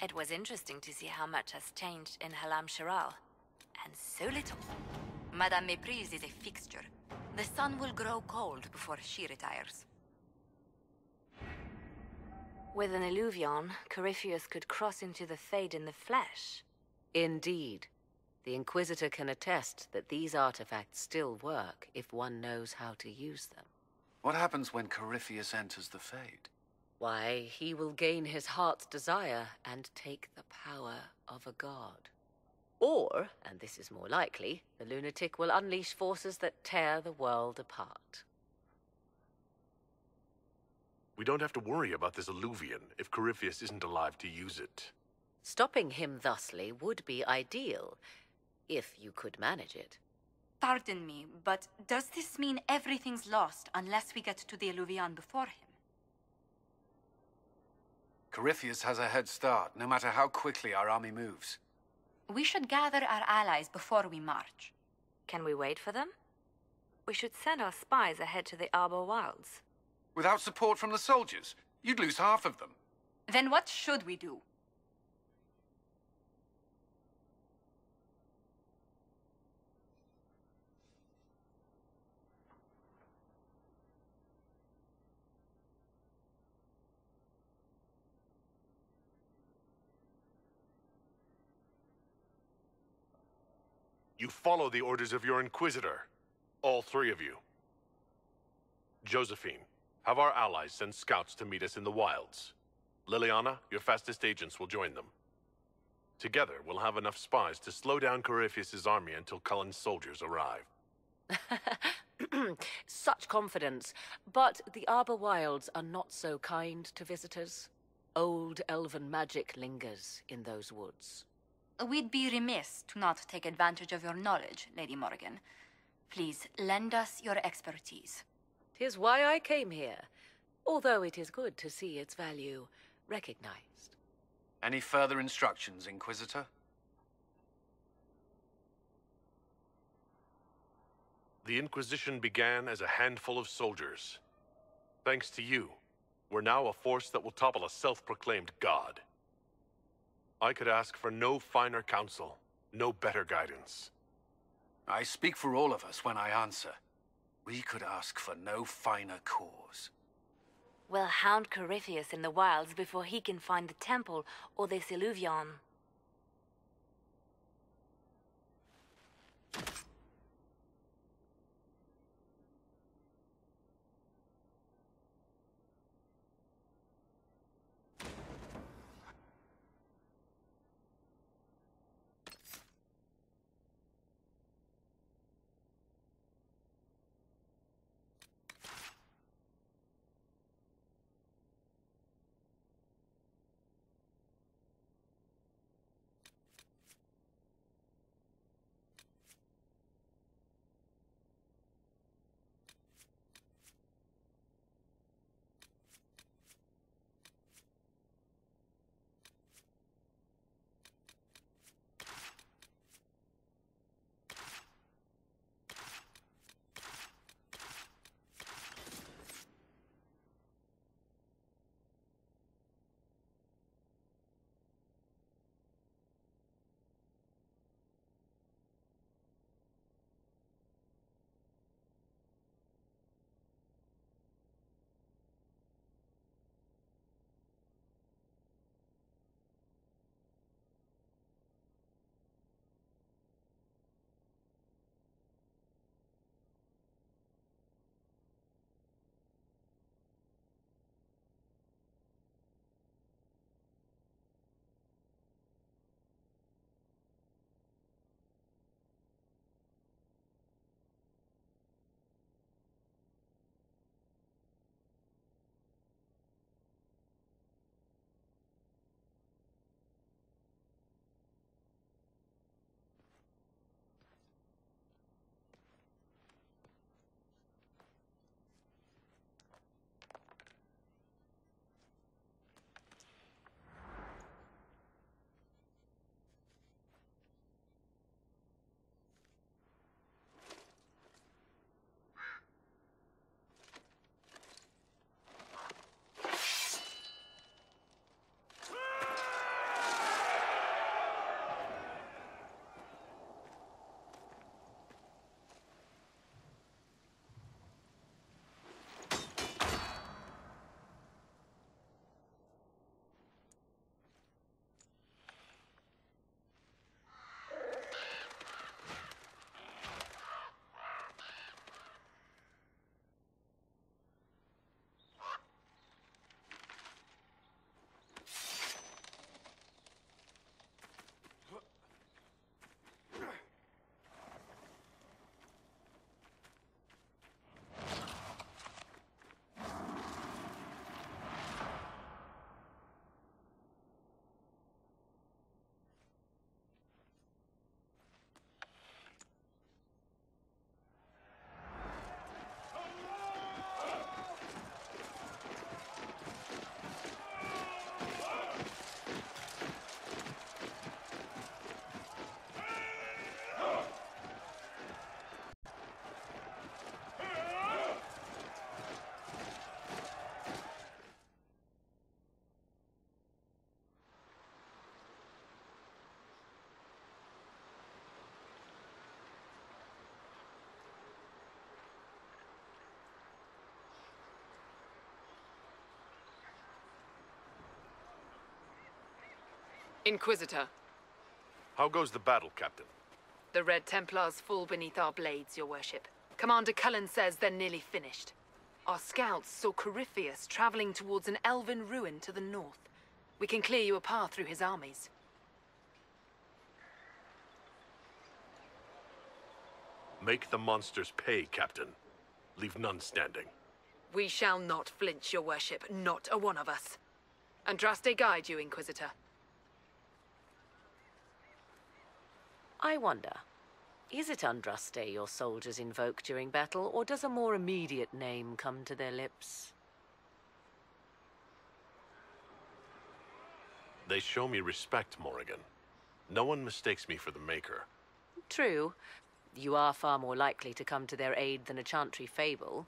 It was interesting to see how much has changed in Halam Shiral. And so little. Madame Méprise is a fixture. The sun will grow cold before she retires. With an Illuvion, Corypheus could cross into the Fade in the flesh. Indeed. The Inquisitor can attest that these artifacts still work if one knows how to use them. What happens when Corypheus enters the Fade? Why, he will gain his heart's desire and take the power of a god. Or, and this is more likely, the lunatic will unleash forces that tear the world apart. We don't have to worry about this Illuvion if Corypheus isn't alive to use it. Stopping him thusly would be ideal, if you could manage it. Pardon me, but does this mean everything's lost unless we get to the Illuvion before him? Corypheus has a head start, no matter how quickly our army moves. We should gather our allies before we march. Can we wait for them? We should send our spies ahead to the Arbor Wilds. Without support from the soldiers, you'd lose half of them. Then what should we do? You follow the orders of your Inquisitor. All three of you. Josephine, have our allies send scouts to meet us in the wilds. Liliana, your fastest agents will join them. Together, we'll have enough spies to slow down Corypheus' army until Cullen's soldiers arrive. Such confidence. But the Arbor Wilds are not so kind to visitors. Old elven magic lingers in those woods. We'd be remiss to not take advantage of your knowledge, Lady Morgan. Please, lend us your expertise. 'Tis why I came here, although it is good to see its value recognized. Any further instructions, Inquisitor? The Inquisition began as a handful of soldiers. Thanks to you, we're now a force that will topple a self-proclaimed god. I could ask for no finer counsel, no better guidance. I speak for all of us when I answer. We could ask for no finer cause. We'll hound Corypheus in the wilds before he can find the temple or this Illuvion. Inquisitor, How goes the battle, Captain? the Red Templars fall beneath our blades, your worship. Commander Cullen says they're nearly finished. Our scouts saw Corypheus traveling towards an elven ruin to the north. We can clear you a path through his armies. Make the monsters pay, Captain. Leave none standing. We shall not flinch, your worship, not a one of us. Andraste guide you, Inquisitor. I wonder, is it Andraste your soldiers invoke during battle, or does a more immediate name come to their lips? They show me respect, Morrigan. No one mistakes me for the Maker. True. You are far more likely to come to their aid than a chantry fable.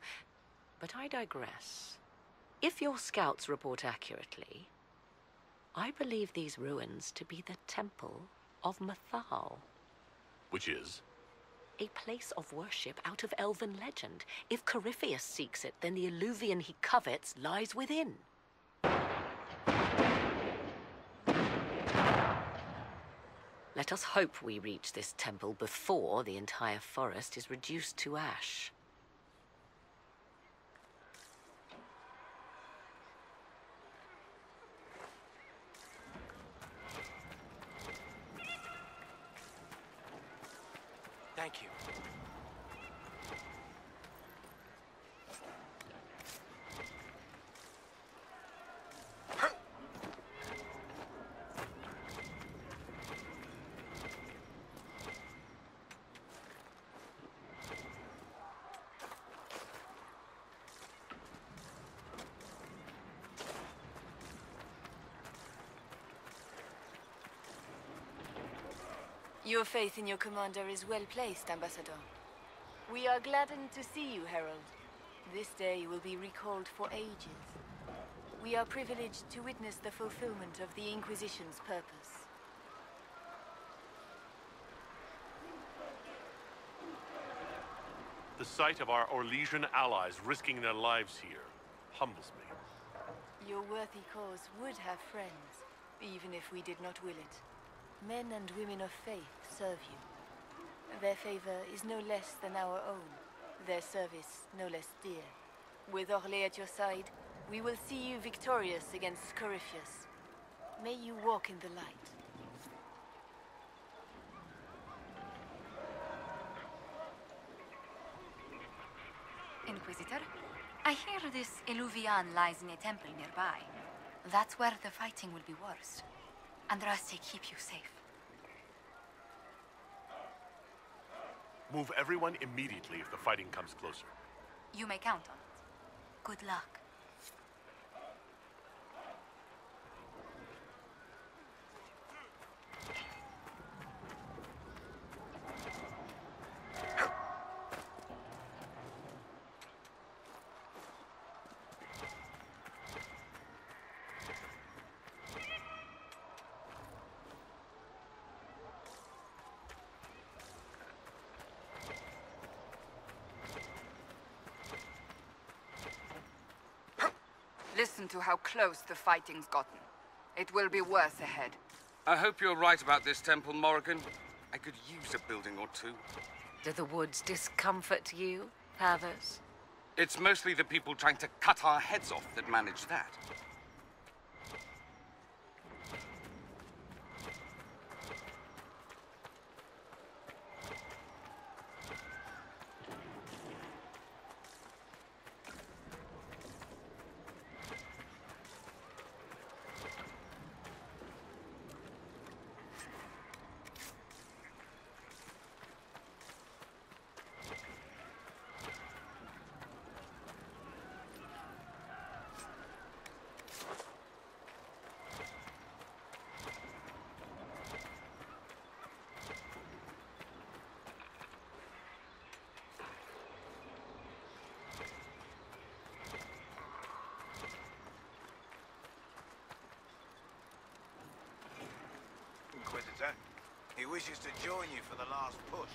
But I digress. If your scouts report accurately, I believe these ruins to be the Temple of Mathal. Which is? A place of worship out of elven legend. If Corypheus seeks it, then the alluvion he covets lies within. Let us hope we reach this temple before the entire forest is reduced to ash. Thank you. Your faith in your commander is well placed, Ambassador. We are gladdened to see you, Herald. This day will be recalled for ages. We are privileged to witness the fulfillment of the Inquisition's purpose. The sight of our Orlesian allies risking their lives here humbles me. Your worthy cause would have friends, even if we did not will it. Men and women of faith serve you. Their favor is no less than our own, their service no less dear. With Orlais at your side, we will see you victorious against Corypheus. May you walk in the light. Inquisitor, I hear this Eluvian lies in a temple nearby. That's where the fighting will be worst. Andraste keep you safe. Move everyone immediately if the fighting comes closer. You may count on it. Good luck. Listen to how close the fighting's gotten. It will be worse ahead. I hope you're right about this temple, Morrigan. I could use a building or two. Do the woods discomfort you, Havers? It's mostly the people trying to cut our heads off that manage that. Inquisitor. He wishes to join you for the last push.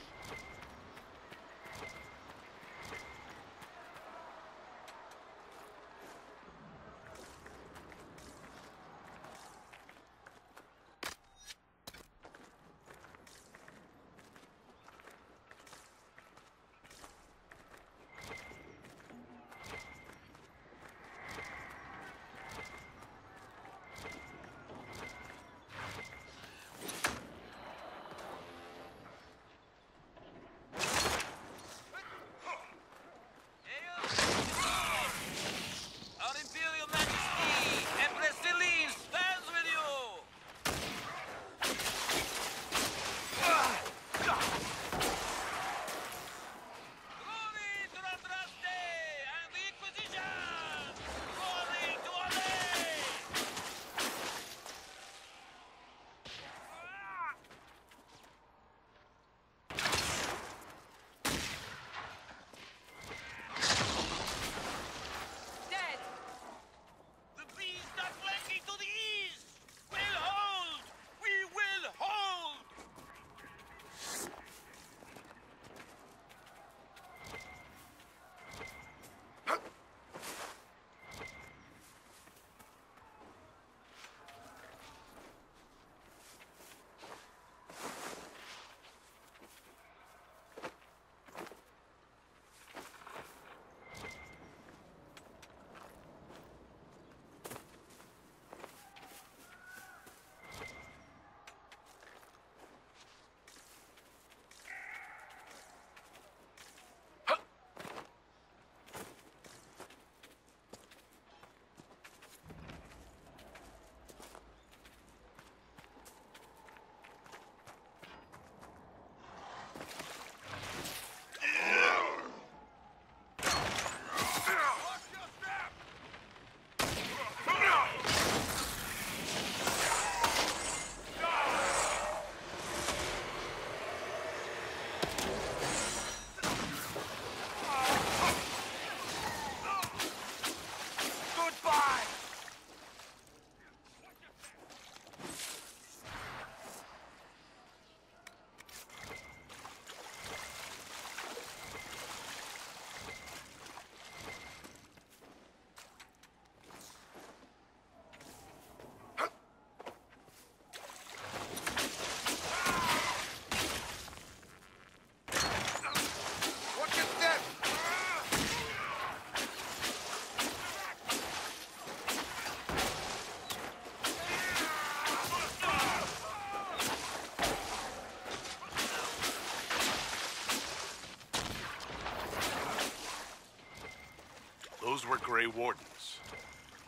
Grey Wardens.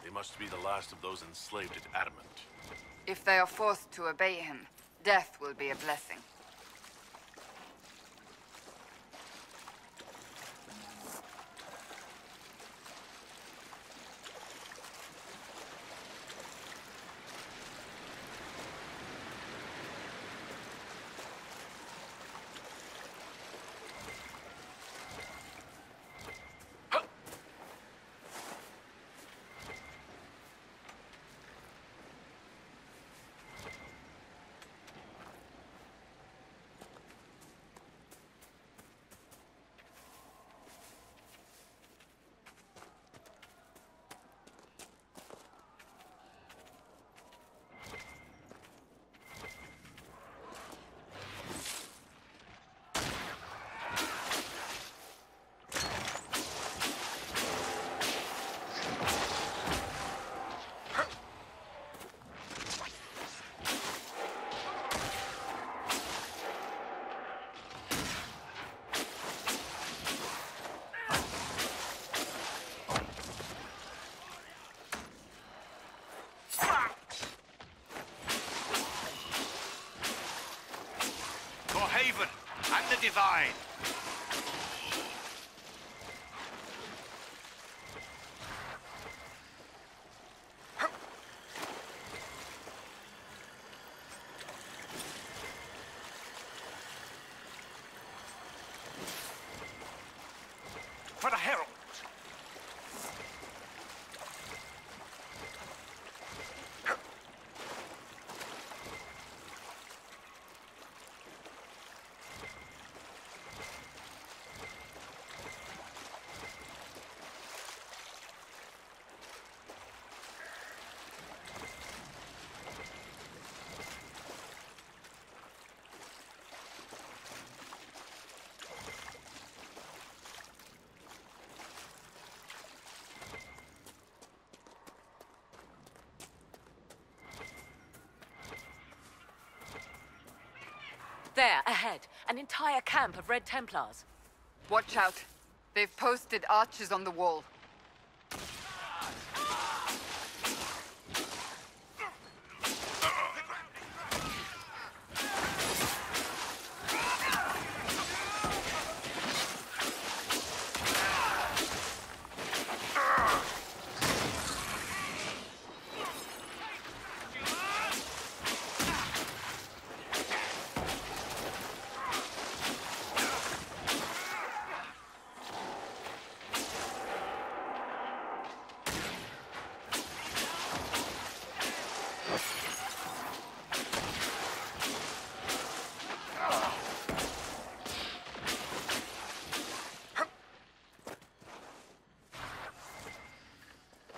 They must be the last of those enslaved at Adamant. If they are forced to obey him, death will be a blessing. Haven and the Divine. For the Herald. There, ahead. An entire camp of Red Templars. Watch out. They've posted archers on the wall.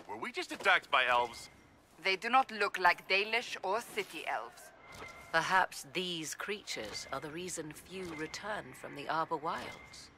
Were we just attacked by elves? They do not look like Dalish or city elves. Perhaps these creatures are the reason few return from the Arbor Wilds.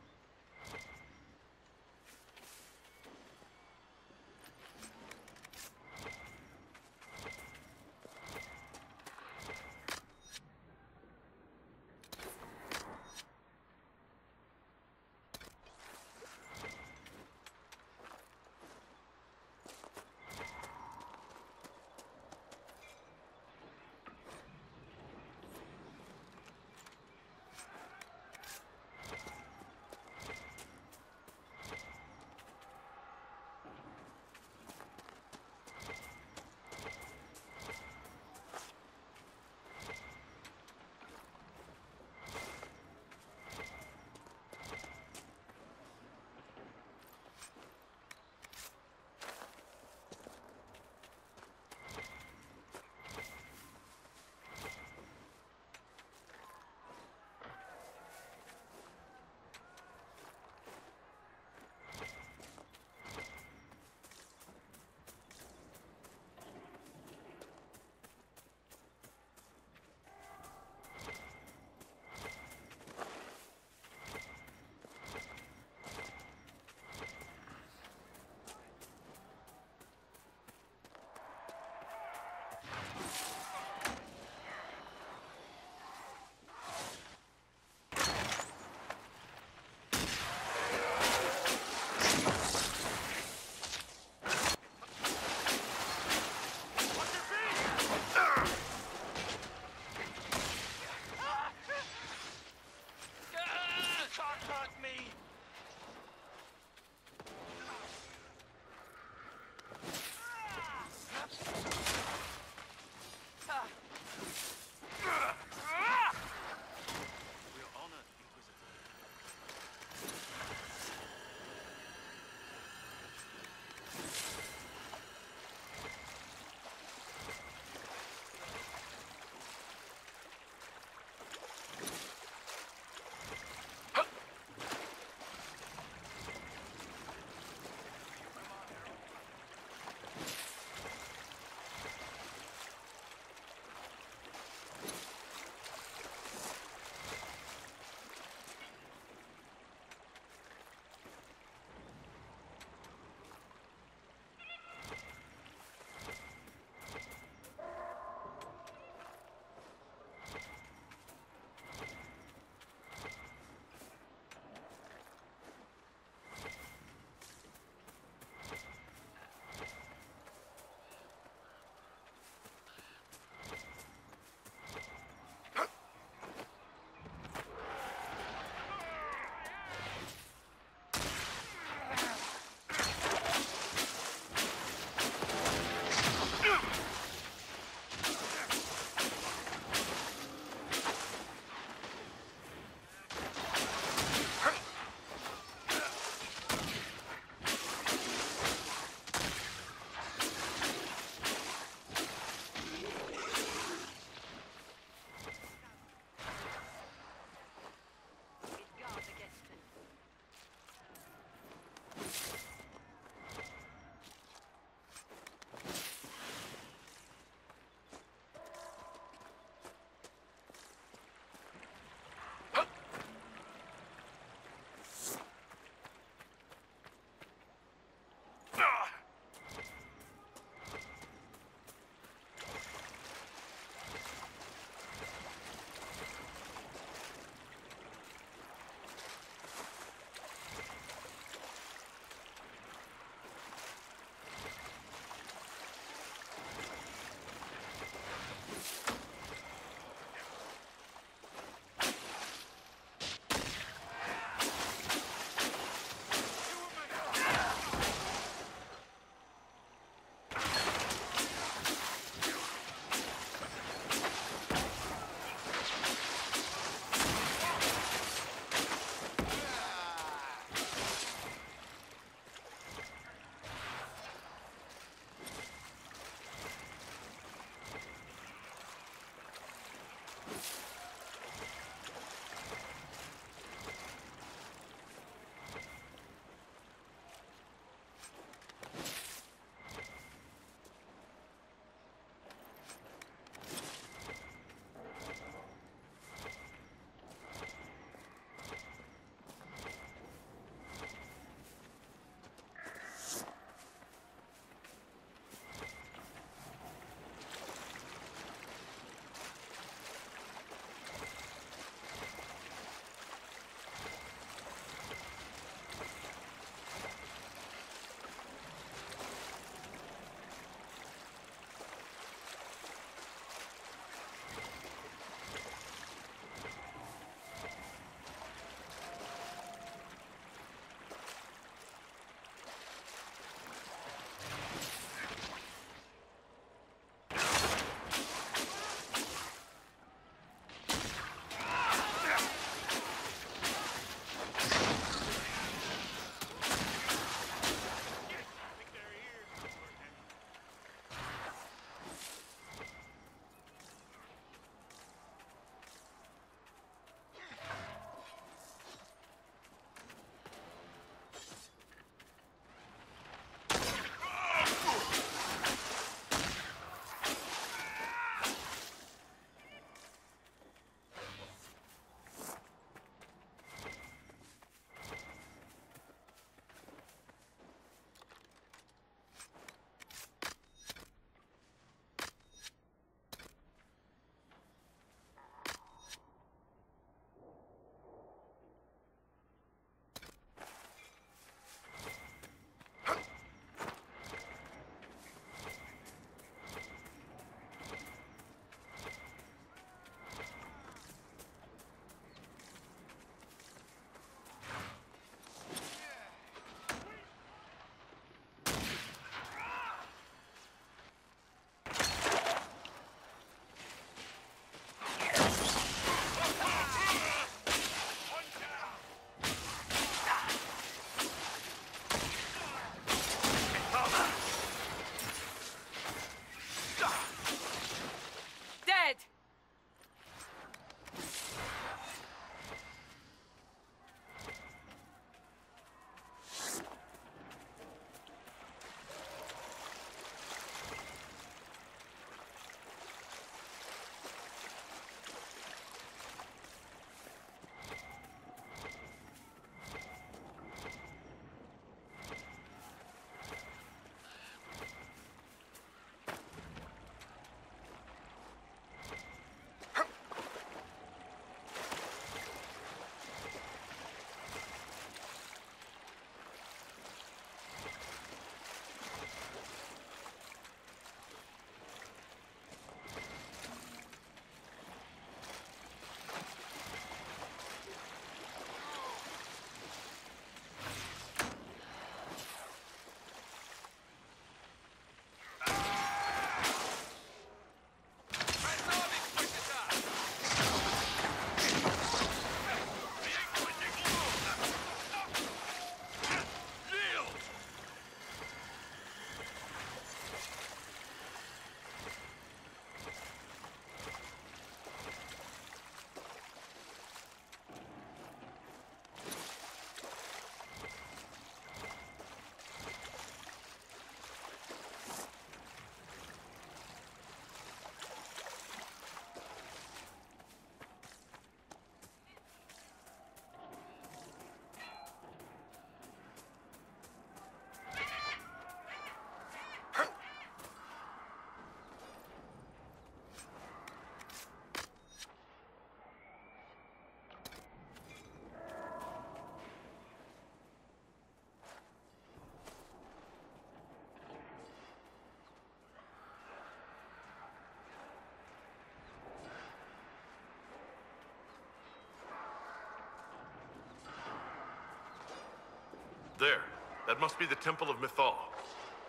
There. That must be the Temple of Mythal.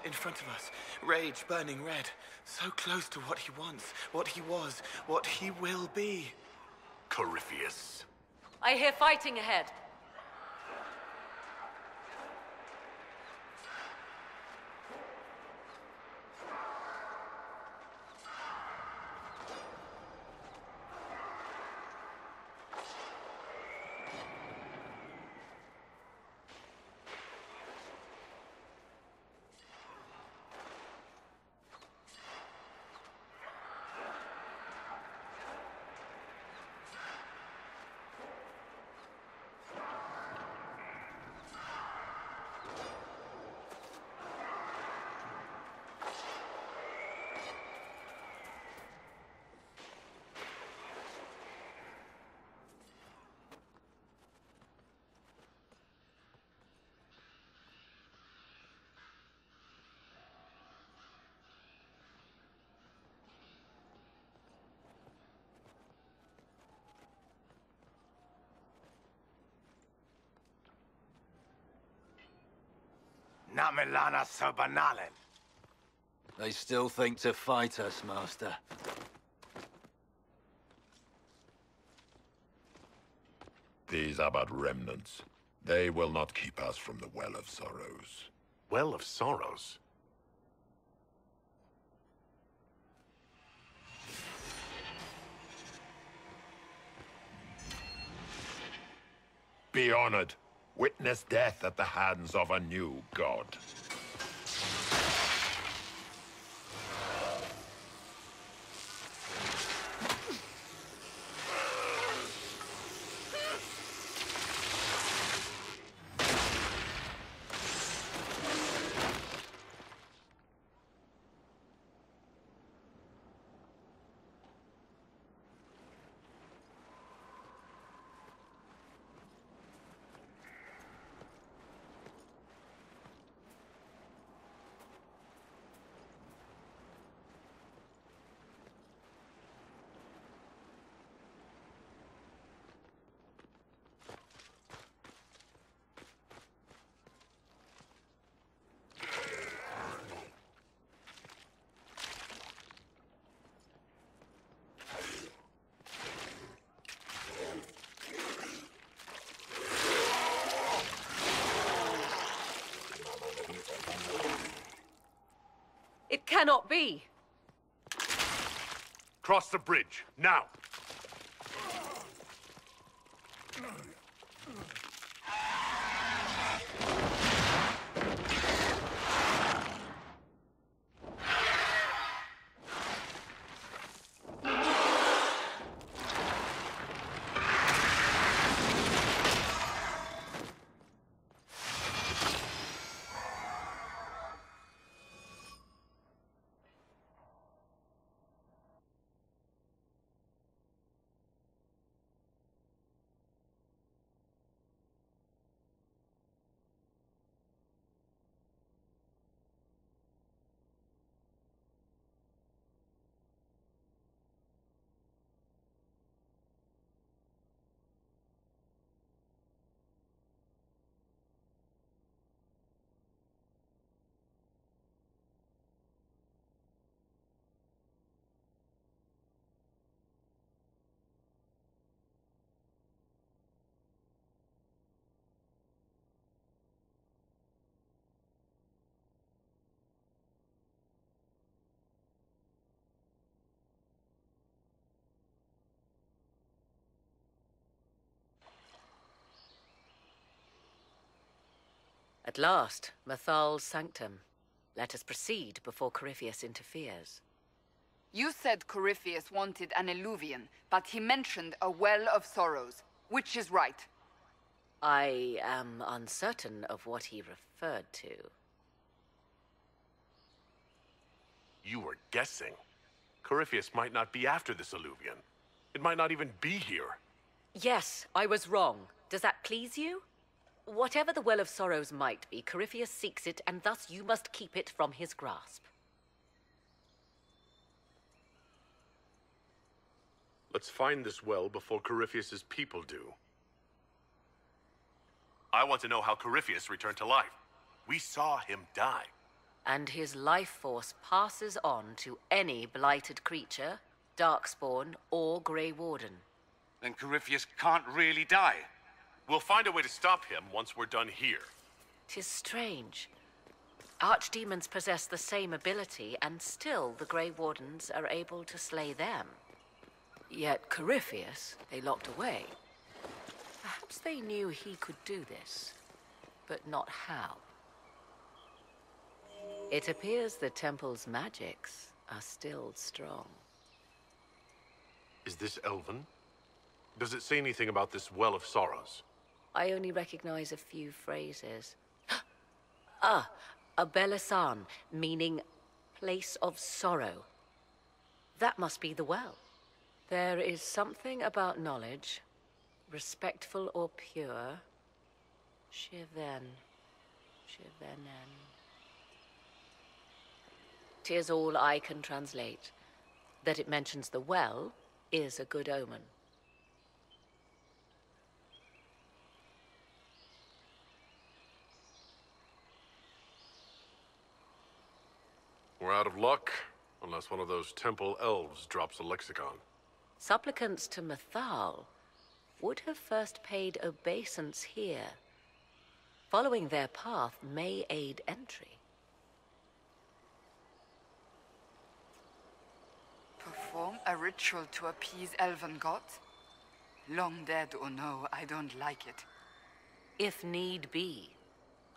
In front of us, rage burning red. So close to what he wants, what he was, what he will be. Corypheus. I hear fighting ahead. Namelana Sobanalen. They still think to fight us, Master. These are but remnants. They will not keep us from the Well of Sorrows. Well of Sorrows? Be honored. Witness death at the hands of a new god. It cannot be. Cross the bridge, now! At last, Mythal's sanctum. Let us proceed before Corypheus interferes. You said Corypheus wanted an eluvian, but he mentioned a Well of Sorrows. Which is right? I am uncertain of what he referred to. You were guessing. Corypheus might not be after this alluvion. It might not even be here. Yes, I was wrong. Does that please you? Whatever the Well of Sorrows might be, Corypheus seeks it, and thus you must keep it from his grasp. Let's find this well before Corypheus's people do. I want to know how Corypheus returned to life. We saw him die. And his life force passes on to any blighted creature, Darkspawn, or Grey Warden. Then Corypheus can't really die. We'll find a way to stop him once we're done here. 'Tis strange. Archdemons possess the same ability, and still the Grey Wardens are able to slay them. Yet Corypheus they locked away. Perhaps they knew he could do this, but not how. It appears the temple's magics are still strong. Is this Elven? Does it say anything about this Well of Sorrows? I only recognize a few phrases. Ah, a Belisan, meaning place of sorrow. That must be the well. There is something about knowledge, respectful or pure. Shivenen. 'Tis all I can translate. That it mentions the well is a good omen. We're out of luck, unless one of those temple elves drops a lexicon. Supplicants to Mythal would have first paid obeisance here. Following their path may aid entry. Perform a ritual to appease elven gods? Long dead or no, I don't like it. If need be,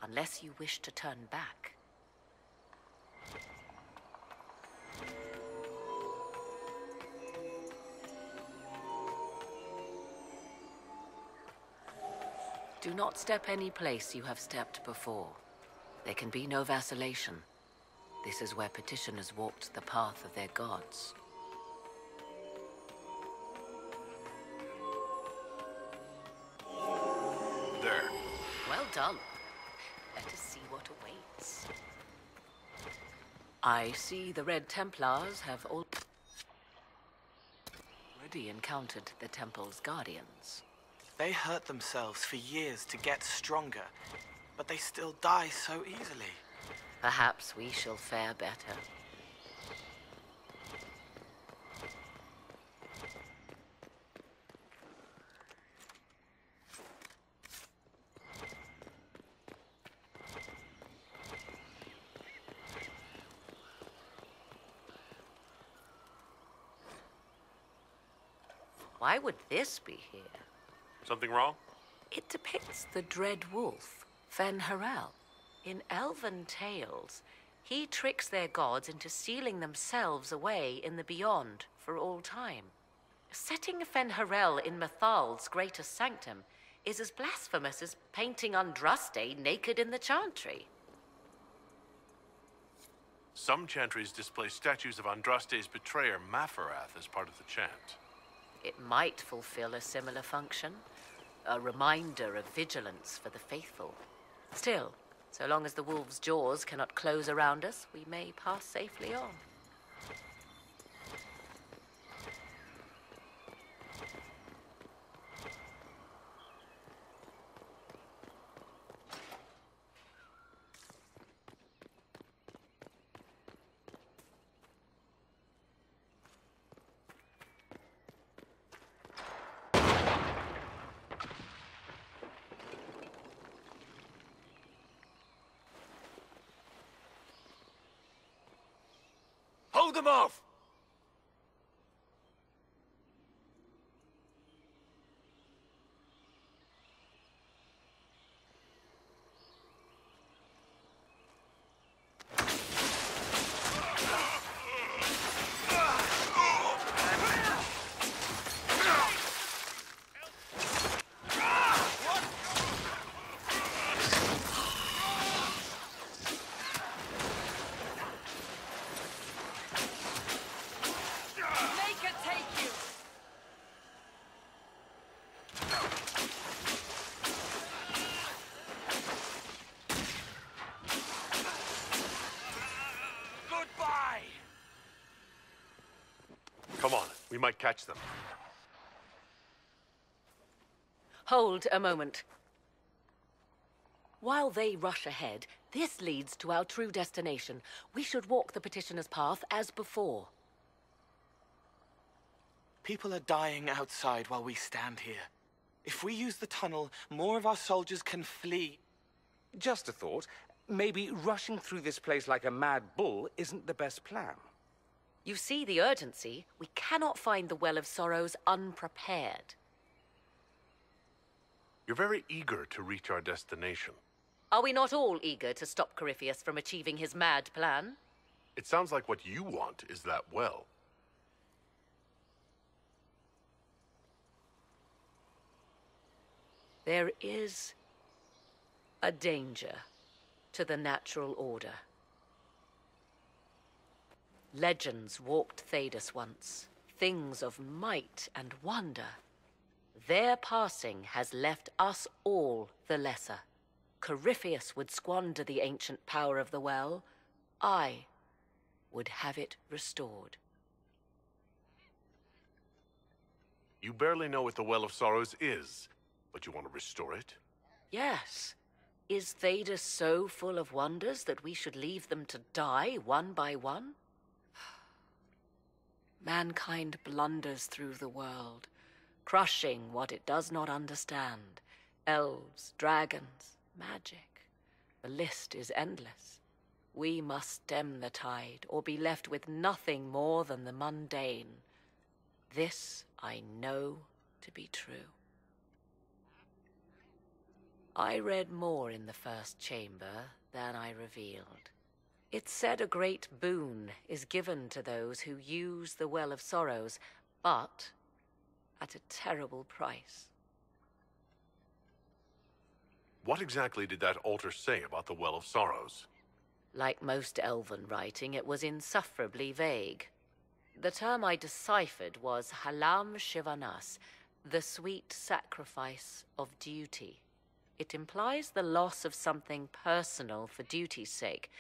unless you wish to turn back. Do not step any place you have stepped before. There can be no vacillation. This is where petitioners walked the path of their gods. There. Well done. Let us see what awaits. I see the Red Templars have already encountered the temple's guardians. They hurt themselves for years to get stronger, but they still die so easily. Perhaps we shall fare better. Why would this be here? Something wrong? It depicts the dread wolf, Fen-Harel. In elven tales, he tricks their gods into sealing themselves away in the beyond for all time. Setting Fen-Harel in Mythal's greatest sanctum is as blasphemous as painting Andraste naked in the chantry. Some chantries display statues of Andraste's betrayer, Maferath, as part of the chant. It might fulfill a similar function, a reminder of vigilance for the faithful. Still, so long as the wolf's jaws cannot close around us, we may pass safely on. Hold them off! Come on, we might catch them. Hold a moment. While they rush ahead, this leads to our true destination. We should walk the petitioner's path as before. People are dying outside while we stand here. If we use the tunnel, more of our soldiers can flee. Just a thought. Maybe rushing through this place like a mad bull isn't the best plan. You see the urgency? We cannot find the Well of Sorrows unprepared. You're very eager to reach our destination. Are we not all eager to stop Corypheus from achieving his mad plan? It sounds like what you want is that well. There is a danger to the natural order. Legends walked Thedas once, things of might and wonder. Their passing has left us all the lesser. Corypheus would squander the ancient power of the well. I would have it restored. You barely know what the Well of Sorrows is, but you want to restore it? Yes. Is Thedas so full of wonders that we should leave them to die one by one? Mankind blunders through the world, crushing what it does not understand. Elves, dragons, magic. The list is endless. We must stem the tide, or be left with nothing more than the mundane. This I know to be true. I read more in the first chamber than I revealed. It said a great boon is given to those who use the Well of Sorrows, but at a terrible price. What exactly did that altar say about the Well of Sorrows? Like most elven writing, it was insufferably vague. The term I deciphered was Halam Shivanas, the sweet sacrifice of duty. It implies the loss of something personal for duty's sake,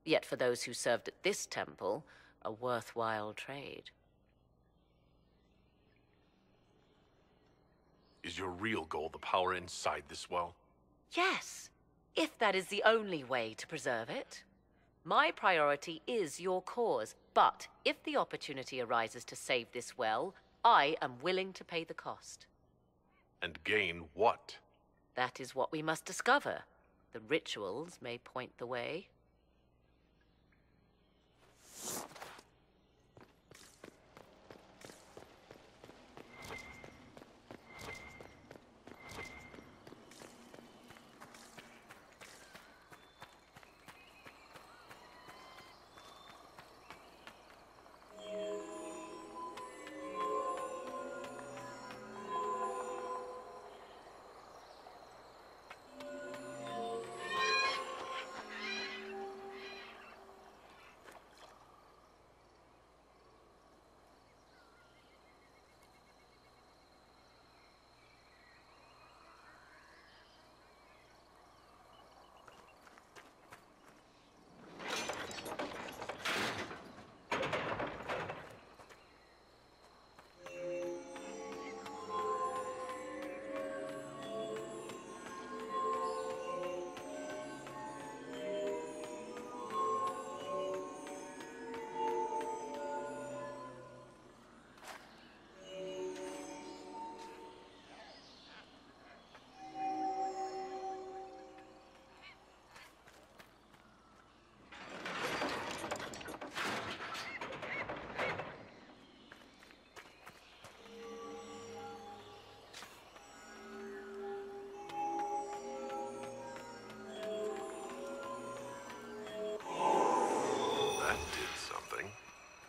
yet for those who served at this temple, a worthwhile trade. Is your real goal the power inside this well? Yes, if that is the only way to preserve it. My priority is your cause, but if the opportunity arises to save this well, I am willing to pay the cost. And gain what? That is what we must discover. The rituals may point the way.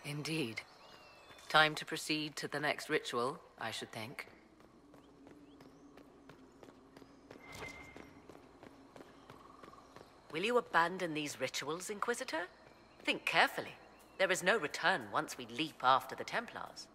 Indeed. Time to proceed to the next ritual, I should think. Will you abandon these rituals, Inquisitor? Think carefully. There is no return once we leap after the Templars.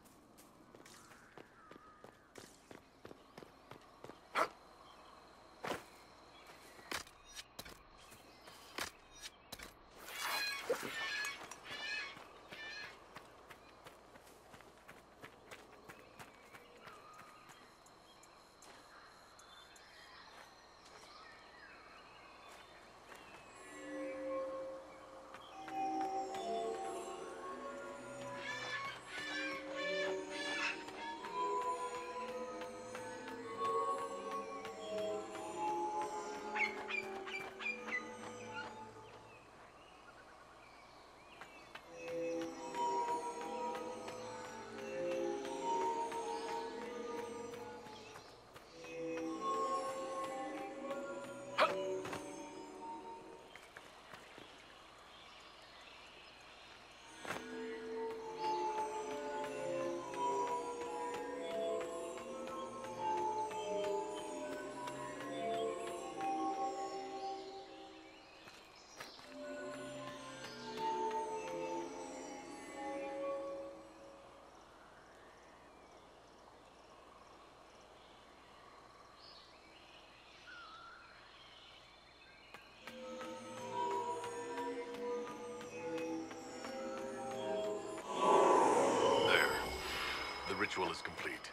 ritual is complete.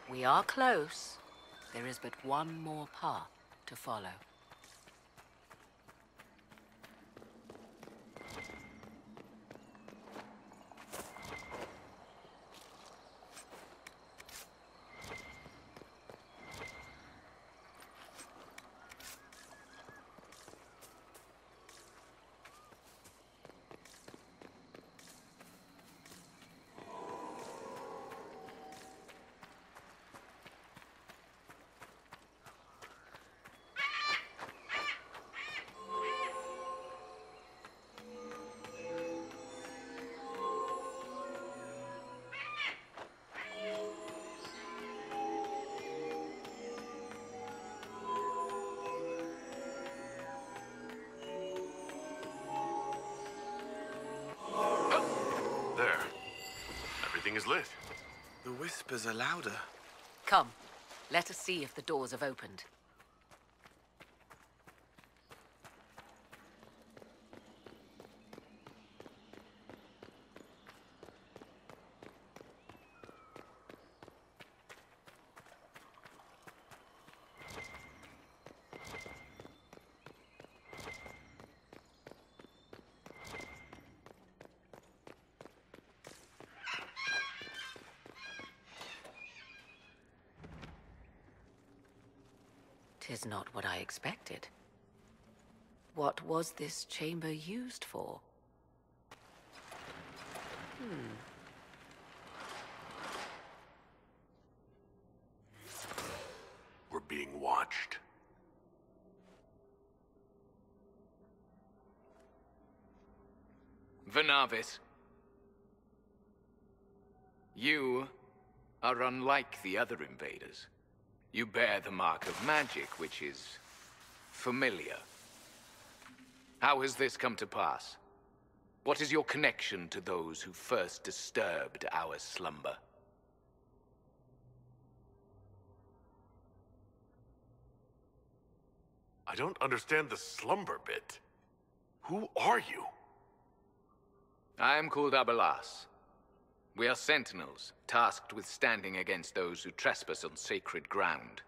We are close. There is but one more path to follow. Everything is lit. The whispers are louder. Come, let us see if the doors have opened. Tis not what I expected. What was this chamber used for? We're being watched. Venavis. You are unlike the other invaders. You bear the mark of magic, which is familiar. How has this come to pass? What is your connection to those who first disturbed our slumber? I don't understand the slumber bit. Who are you? I am called Abelas. We are sentinels, tasked with standing against those who trespass on sacred ground.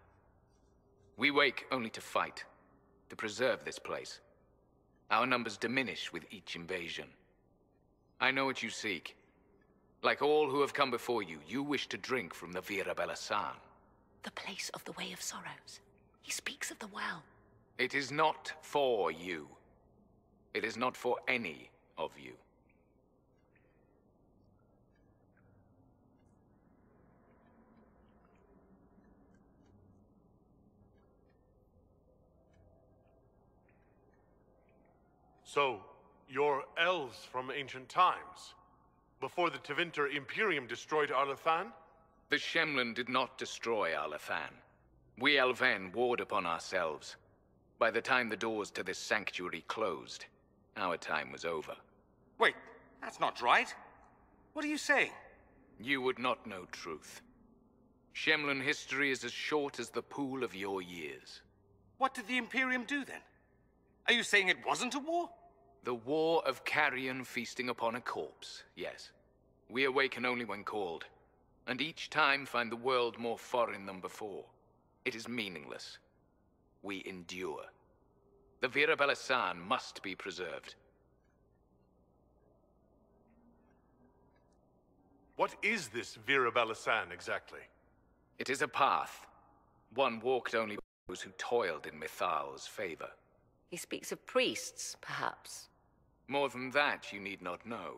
We wake only to fight, to preserve this place. Our numbers diminish with each invasion. I know what you seek. Like all who have come before you, you wish to drink from the Vira Belasan. The place of the Way of Sorrows. He speaks of the well. It is not for you. It is not for any of you. So, you're elves from ancient times? Before the Tevinter Imperium destroyed Arlathan? The Shemlin did not destroy Arlathan. We Elven warred upon ourselves. By the time the doors to this sanctuary closed, our time was over. Wait, that's not right. What are you saying? You would not know truth. Shemlin history is as short as the pool of your years. What did the Imperium do then? Are you saying it wasn't a war? The war of carrion feasting upon a corpse, yes. We awaken only when called, and each time find the world more foreign than before. It is meaningless. We endure. The Vira Belasan must be preserved. What is this Vira Belasan exactly? It is a path. One walked only by those who toiled in Mithal's favor. He speaks of priests, perhaps. More than that, you need not know.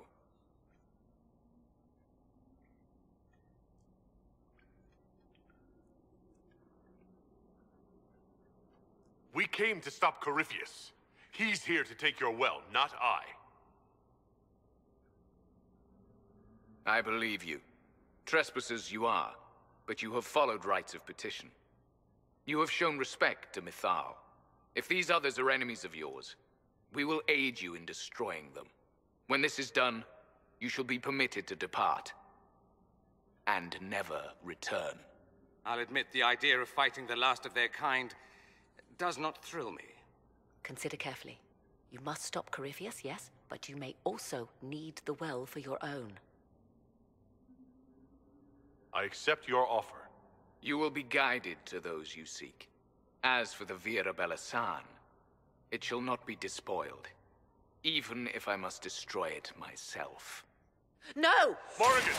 We came to stop Corypheus. He's here to take your well, not I. I believe you. Trespassers you are, but you have followed rites of petition. You have shown respect to Mithal. If these others are enemies of yours, we will aid you in destroying them. When this is done, you shall be permitted to depart. And never return. I'll admit the idea of fighting the last of their kind does not thrill me. Consider carefully. You must stop Corypheus, yes, but you may also need the well for your own. I accept your offer. You will be guided to those you seek. As for the Vira Belasan, it shall not be despoiled, even if I must destroy it myself. No! Morrigan!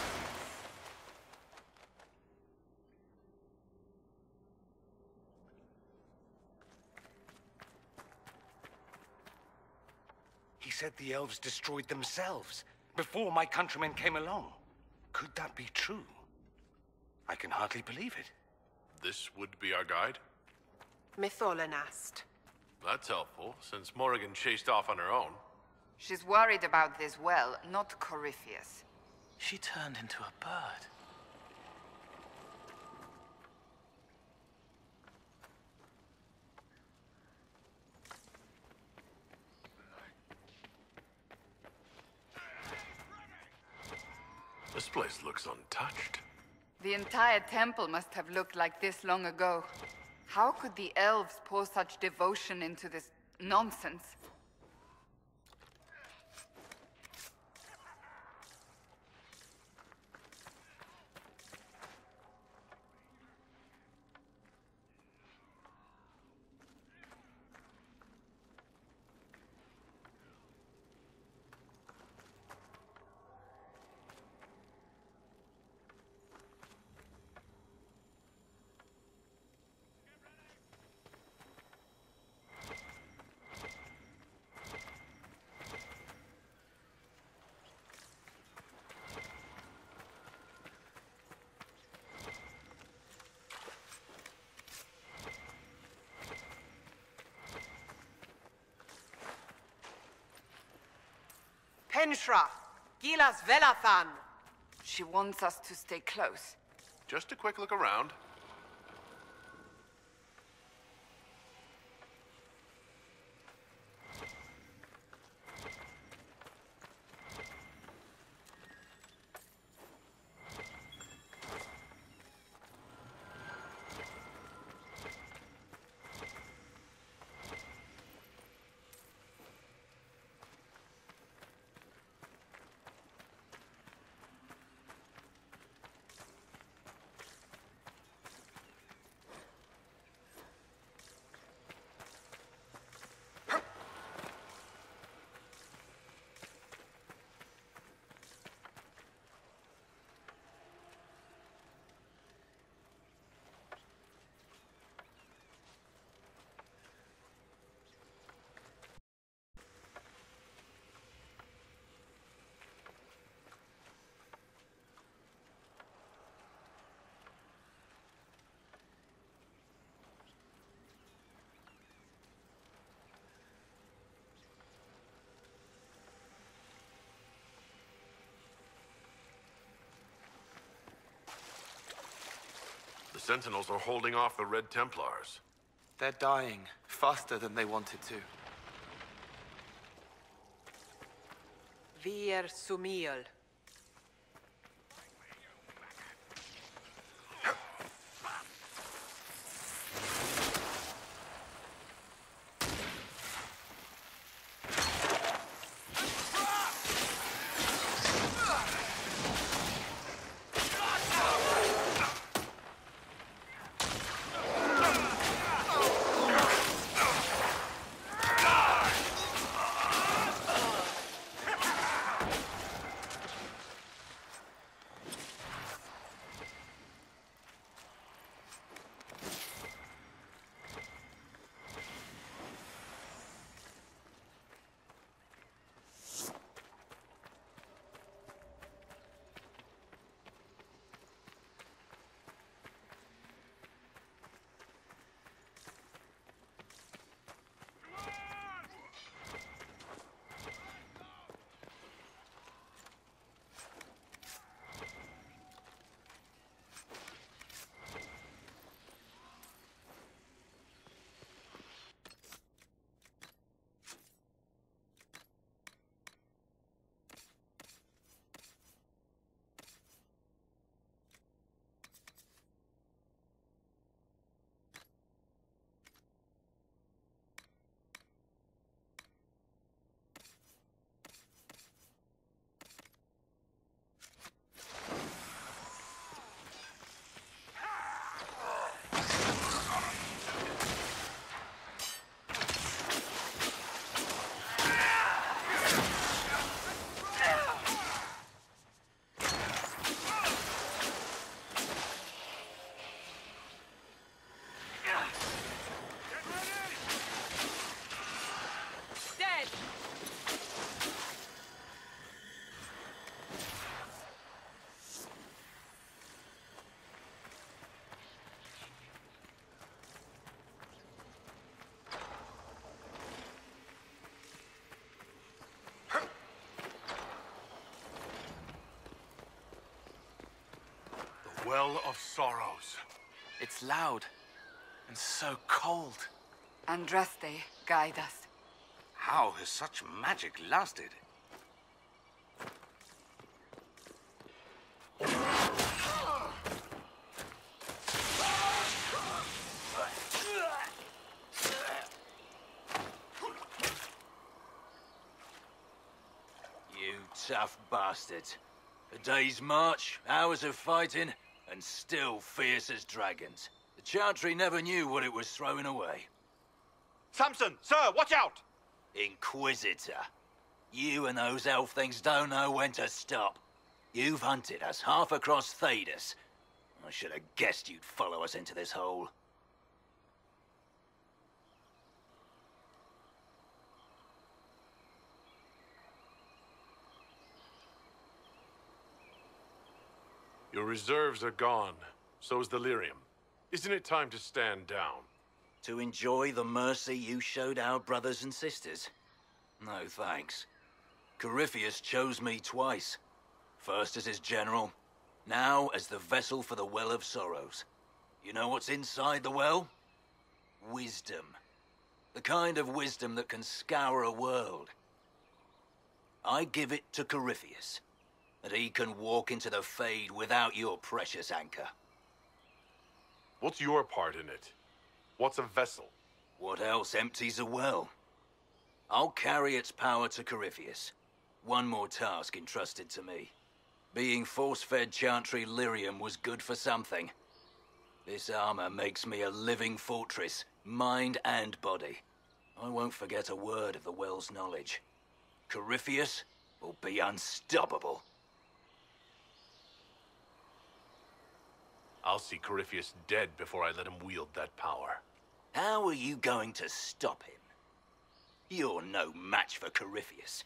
He said the elves destroyed themselves before my countrymen came along. Could that be true? I can hardly believe it. This would be our guide? Mytholanast. That's helpful, since Morrigan chased off on her own. She's worried about this well, not Corypheus. She turned into a bird. This place looks untouched. The entire temple must have looked like this long ago. How could the elves pour such devotion into this nonsense? Penshra! Gilas Velathan! She wants us to stay close. Just a quick look around. The Sentinels are holding off the Red Templars. They're dying faster than they wanted to. Vir Sumiel. Well of Sorrows. It's loud and so cold. Andraste, guide us. How has such magic lasted? You tough bastards. A day's march, hours of fighting, and still fierce as dragons. The Chantry never knew what it was throwing away. Samson, sir, watch out! Inquisitor. You and those elf things don't know when to stop. You've hunted us half across Thedas. I should have guessed you'd follow us into this hole. Your reserves are gone. So's the lyrium. Isn't it time to stand down? To enjoy the mercy you showed our brothers and sisters? No thanks. Corypheus chose me twice. First as his general, now as the vessel for the Well of Sorrows. You know what's inside the well? Wisdom. The kind of wisdom that can scour a world. I give it to Corypheus, that he can walk into the Fade without your precious anchor. What's your part in it? What's a vessel? What else empties a well? I'll carry its power to Corypheus. One more task entrusted to me. Being force-fed Chantry lyrium was good for something. This armor makes me a living fortress, mind and body. I won't forget a word of the well's knowledge. Corypheus will be unstoppable. I'll see Corypheus dead before I let him wield that power. How are you going to stop him? You're no match for Corypheus.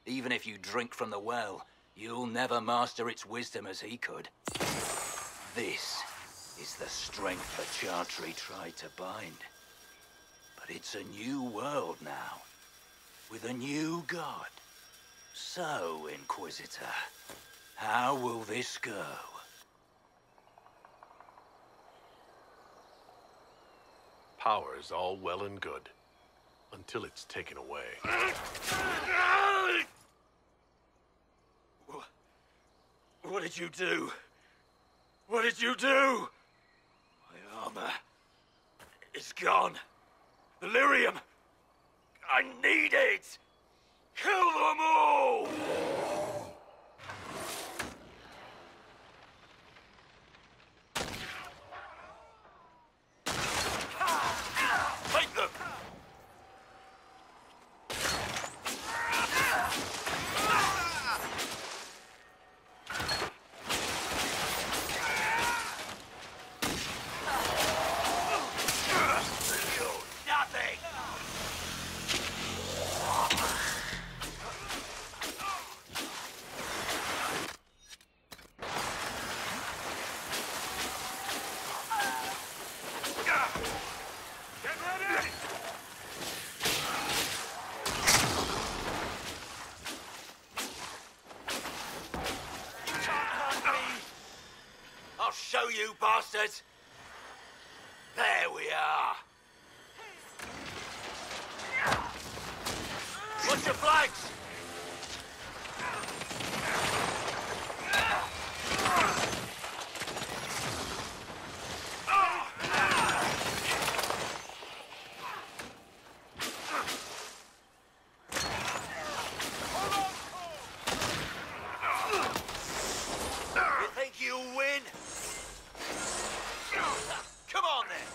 Even if you drink from the well, you'll never master its wisdom as he could. This is the strength the Chantry tried to bind. But it's a new world now, with a new god. So, Inquisitor, how will this go? Power is all well and good, until it's taken away. What did you do? What did you do? My armor is gone. The lyrium! I need it! Kill them all! Take them! Nothing! I'll show you, bastards! There we are! Watch your flanks! You think you'll win? Come on then!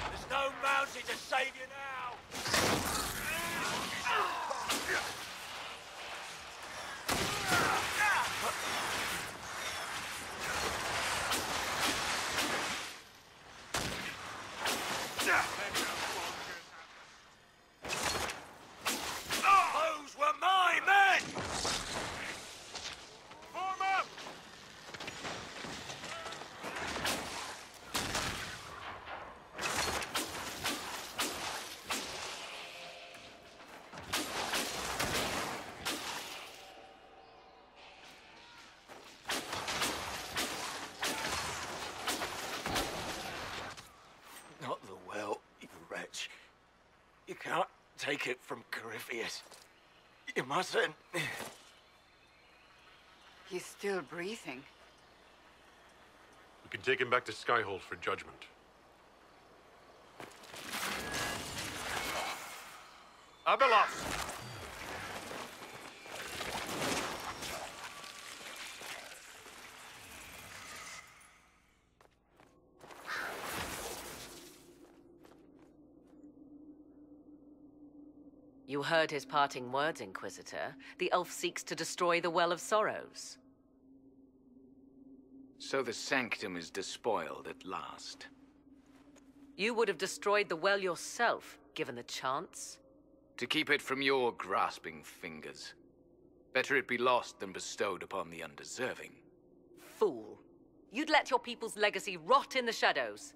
There's no mountain to save you now! Those were my men! Form up! You can't take it from Corypheus. You mustn't. He's still breathing. We can take him back to Skyhold for judgment. Abelas! You heard his parting words, Inquisitor. The elf seeks to destroy the Well of Sorrows. So the sanctum is despoiled at last. You would have destroyed the well yourself, given the chance. To keep it from your grasping fingers. Better it be lost than bestowed upon the undeserving. Fool. You'd let your people's legacy rot in the shadows.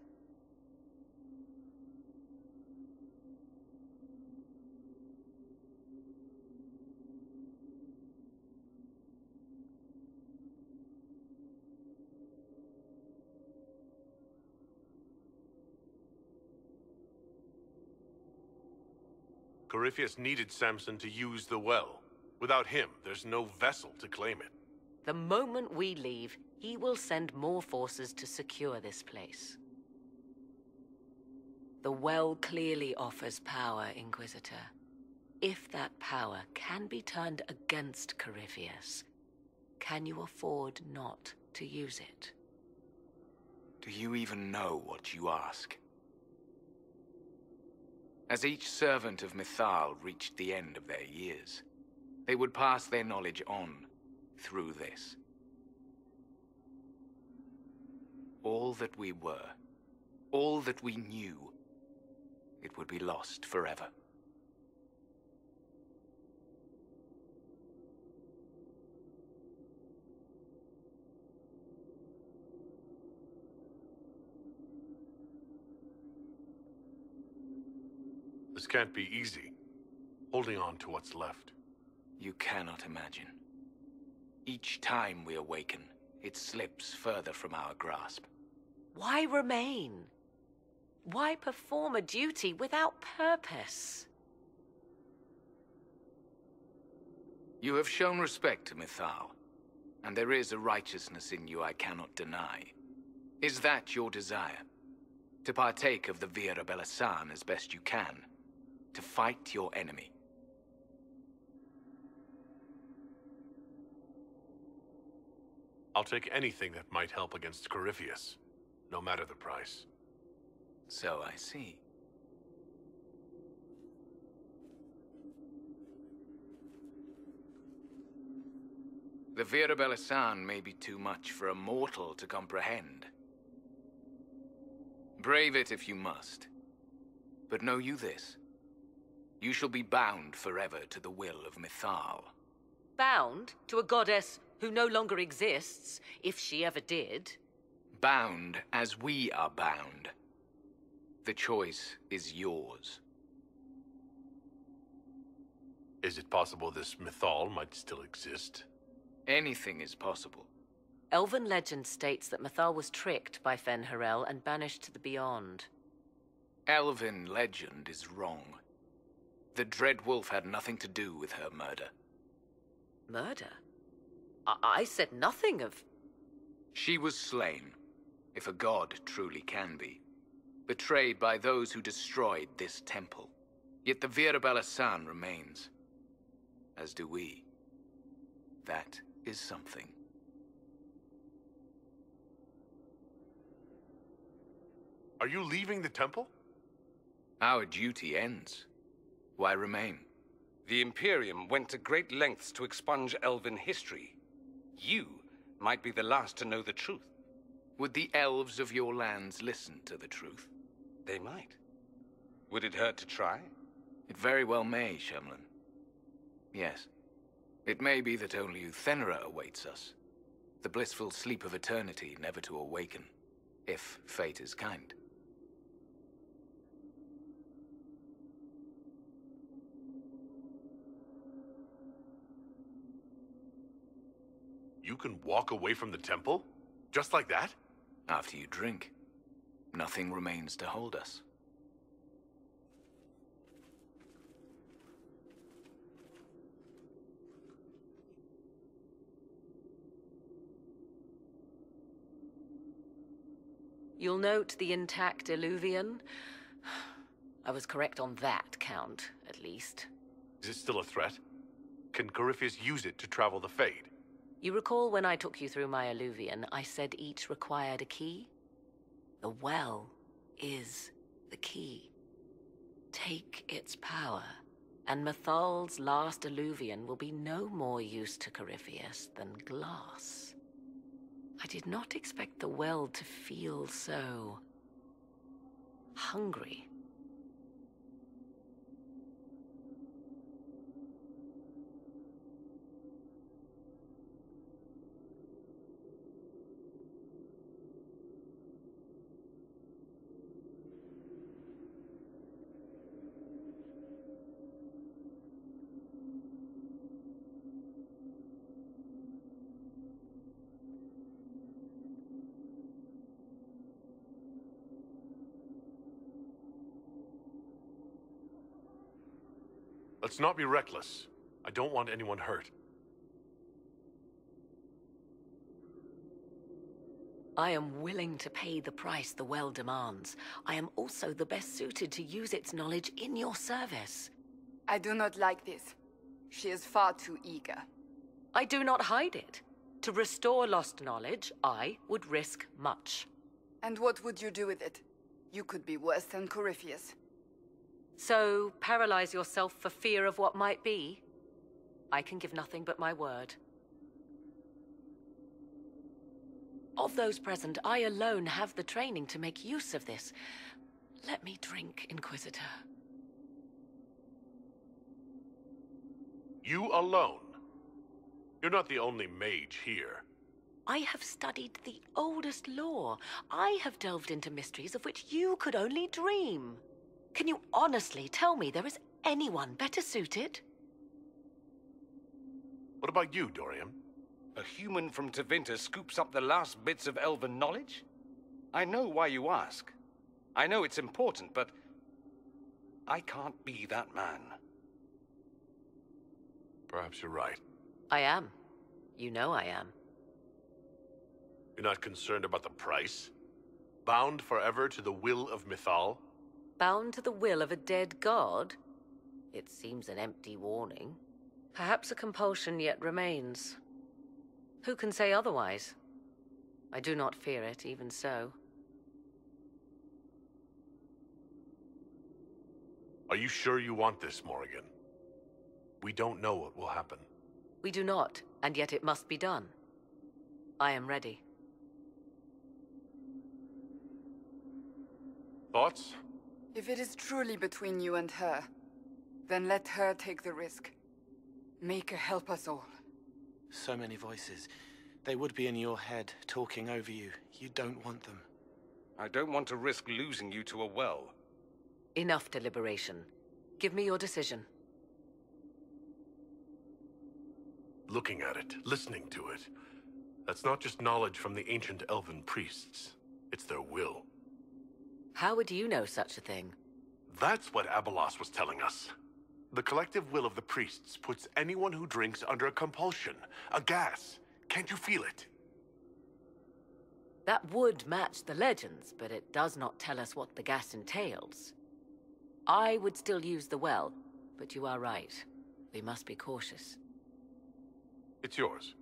Corypheus needed Samson to use the well. Without him, there's no vessel to claim it. The moment we leave, he will send more forces to secure this place. The well clearly offers power, Inquisitor. If that power can be turned against Corypheus, can you afford not to use it? Do you even know what you ask? As each servant of Mythal reached the end of their years, they would pass their knowledge on through this. All that we were, all that we knew, it would be lost forever. This can't be easy, holding on to what's left. You cannot imagine. Each time we awaken, it slips further from our grasp. Why remain? Why perform a duty without purpose? You have shown respect to Mythal, and there is a righteousness in you I cannot deny. Is that your desire? To partake of the Vira Belasan as best you can? To fight your enemy? I'll take anything that might help against Corypheus, no matter the price. So I see. The Vira Belasan may be too much for a mortal to comprehend. Brave it if you must. But know you this. You shall be bound forever to the will of Mythal. Bound to a goddess who no longer exists, if she ever did. Bound as we are bound. The choice is yours. Is it possible this Mythal might still exist? Anything is possible. Elven legend states that Mythal was tricked by Fen-Harel and banished to the Beyond. Elven legend is wrong. The Dread Wolf had nothing to do with her murder. Murder? I said nothing of... She was slain, if a god truly can be. Betrayed by those who destroyed this temple. Yet the Vira Belasan remains. As do we. That is something. Are you leaving the temple? Our duty ends. Why remain? The Imperium went to great lengths to expunge Elven history. You might be the last to know the truth. Would the elves of your lands listen to the truth? They might. Would it hurt to try? It very well may, Shemlin. Yes. It may be that only Uthenera awaits us. The blissful sleep of eternity, never to awaken, if fate is kind. You can walk away from the temple? Just like that? After you drink, nothing remains to hold us. You'll note the intact Illuvian. I was correct on that count, at least. Is it still a threat? Can Corypheus use it to travel the Fade? You recall when I took you through my Illuvian, I said each required a key? The well is the key. Take its power, and Mythal's last Illuvian will be no more use to Corypheus than glass. I did not expect the well to feel so hungry. Let's not be reckless. I don't want anyone hurt. I am willing to pay the price the well demands. I am also the best suited to use its knowledge in your service. I do not like this. She is far too eager. I do not hide it. To restore lost knowledge, I would risk much. And what would you do with it? You could be worse than Corypheus. So, paralyze yourself for fear of what might be? I can give nothing but my word. Of those present, I alone have the training to make use of this. Let me drink, Inquisitor. You alone? You're not the only mage here. I have studied the oldest lore. I have delved into mysteries of which you could only dream. Can you honestly tell me there is anyone better suited? What about you, Dorian? A human from Tevinter scoops up the last bits of elven knowledge? I know why you ask. I know it's important, but I can't be that man. Perhaps you're right. I am. You know I am. You're not concerned about the price? Bound forever to the will of Mythal? Bound to the will of a dead god? It seems an empty warning. Perhaps a compulsion yet remains. Who can say otherwise? I do not fear it, even so. Are you sure you want this, Morrigan? We don't know what will happen. We do not, and yet it must be done. I am ready. Thoughts? If it is truly between you and her, then let her take the risk. Make her help us all. So many voices. They would be in your head, talking over you. You don't want them. I don't want to risk losing you to a well. Enough deliberation. Give me your decision. Looking at it, listening to it. That's not just knowledge from the ancient elven priests. It's their will. How would you know such a thing? That's what Abelas was telling us. The collective will of the priests puts anyone who drinks under a compulsion, a gas. Can't you feel it? That would match the legends, but it does not tell us what the gas entails. I would still use the well, but you are right. We must be cautious. It's yours.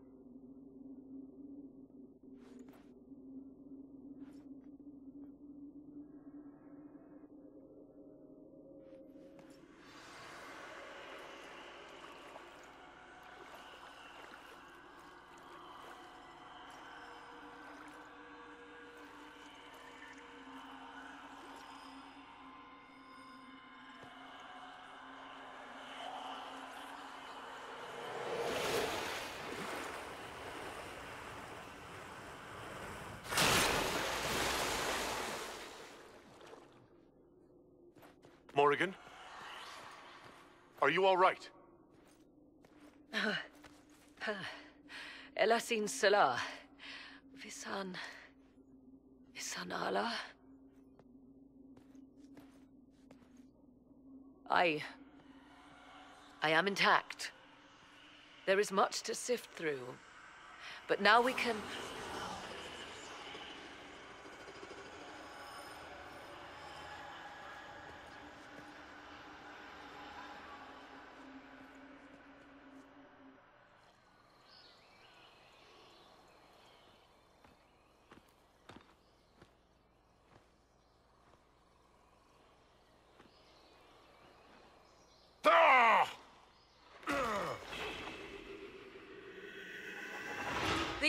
Morrigan? Are you all right? Elasin Salah. Visan Allah. I am intact. There is much to sift through. But now we can...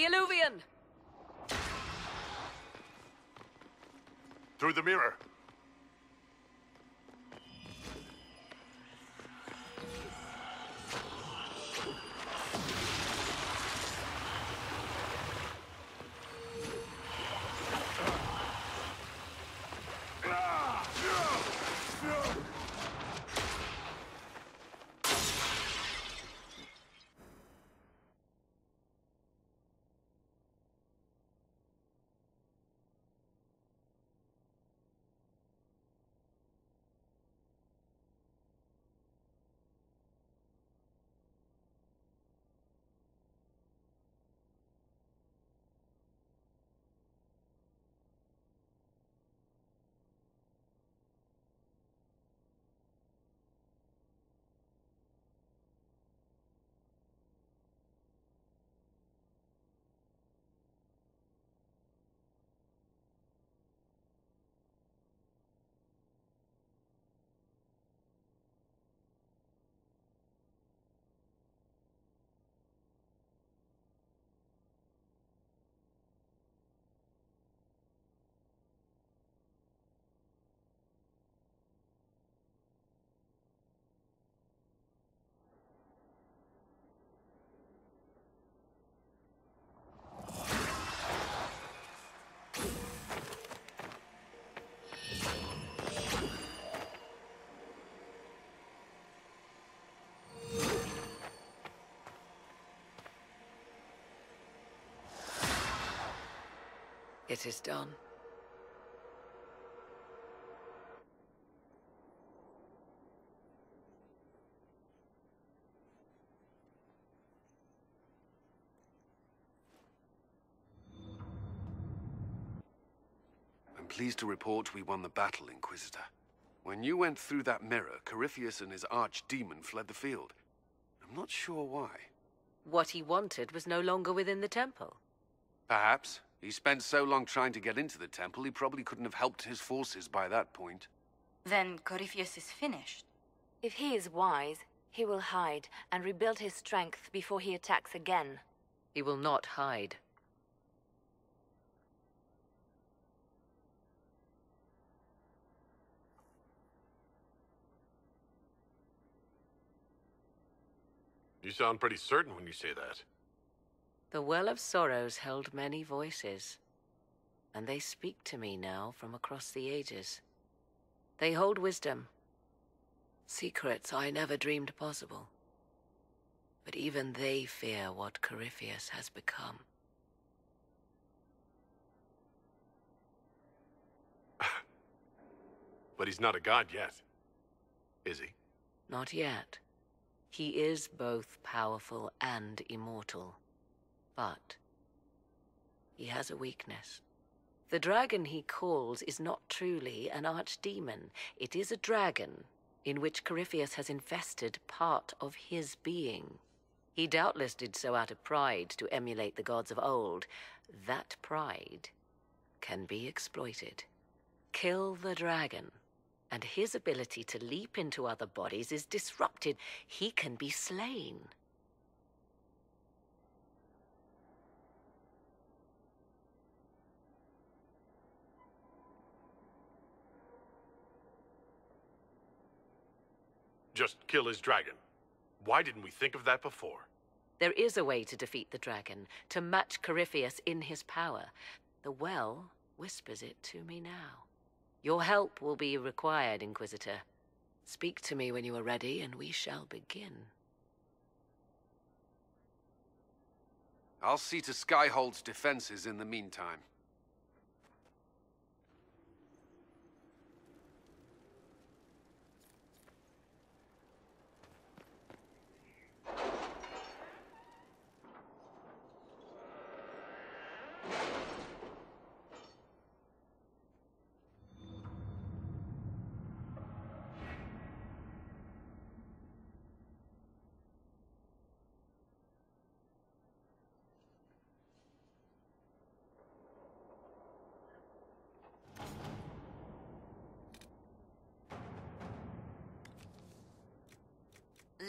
Alluvion! Through the mirror. It is done. I'm pleased to report we won the battle, Inquisitor. When you went through that mirror, Corypheus and his archdemon fled the field. I'm not sure why. What he wanted was no longer within the temple. Perhaps. He spent so long trying to get into the temple, he probably couldn't have helped his forces by that point. Then Corypheus is finished. If he is wise, he will hide and rebuild his strength before he attacks again. He will not hide. You sound pretty certain when you say that. The Well of Sorrows held many voices, and they speak to me now from across the ages. They hold wisdom, secrets I never dreamed possible. But even they fear what Corypheus has become. But he's not a god yet, is he? Not yet. He is both powerful and immortal. But he has a weakness. The dragon he calls is not truly an archdemon. It is a dragon in which Corypheus has infested part of his being. He doubtless did so out of pride to emulate the gods of old. That pride can be exploited. Kill the dragon, and his ability to leap into other bodies is disrupted. He can be slain. Just kill his dragon. Why didn't we think of that before? There is a way to defeat the dragon, to match Corypheus in his power. The well whispers it to me now. Your help will be required, Inquisitor. Speak to me when you are ready, and we shall begin. I'll see to Skyhold's defenses in the meantime.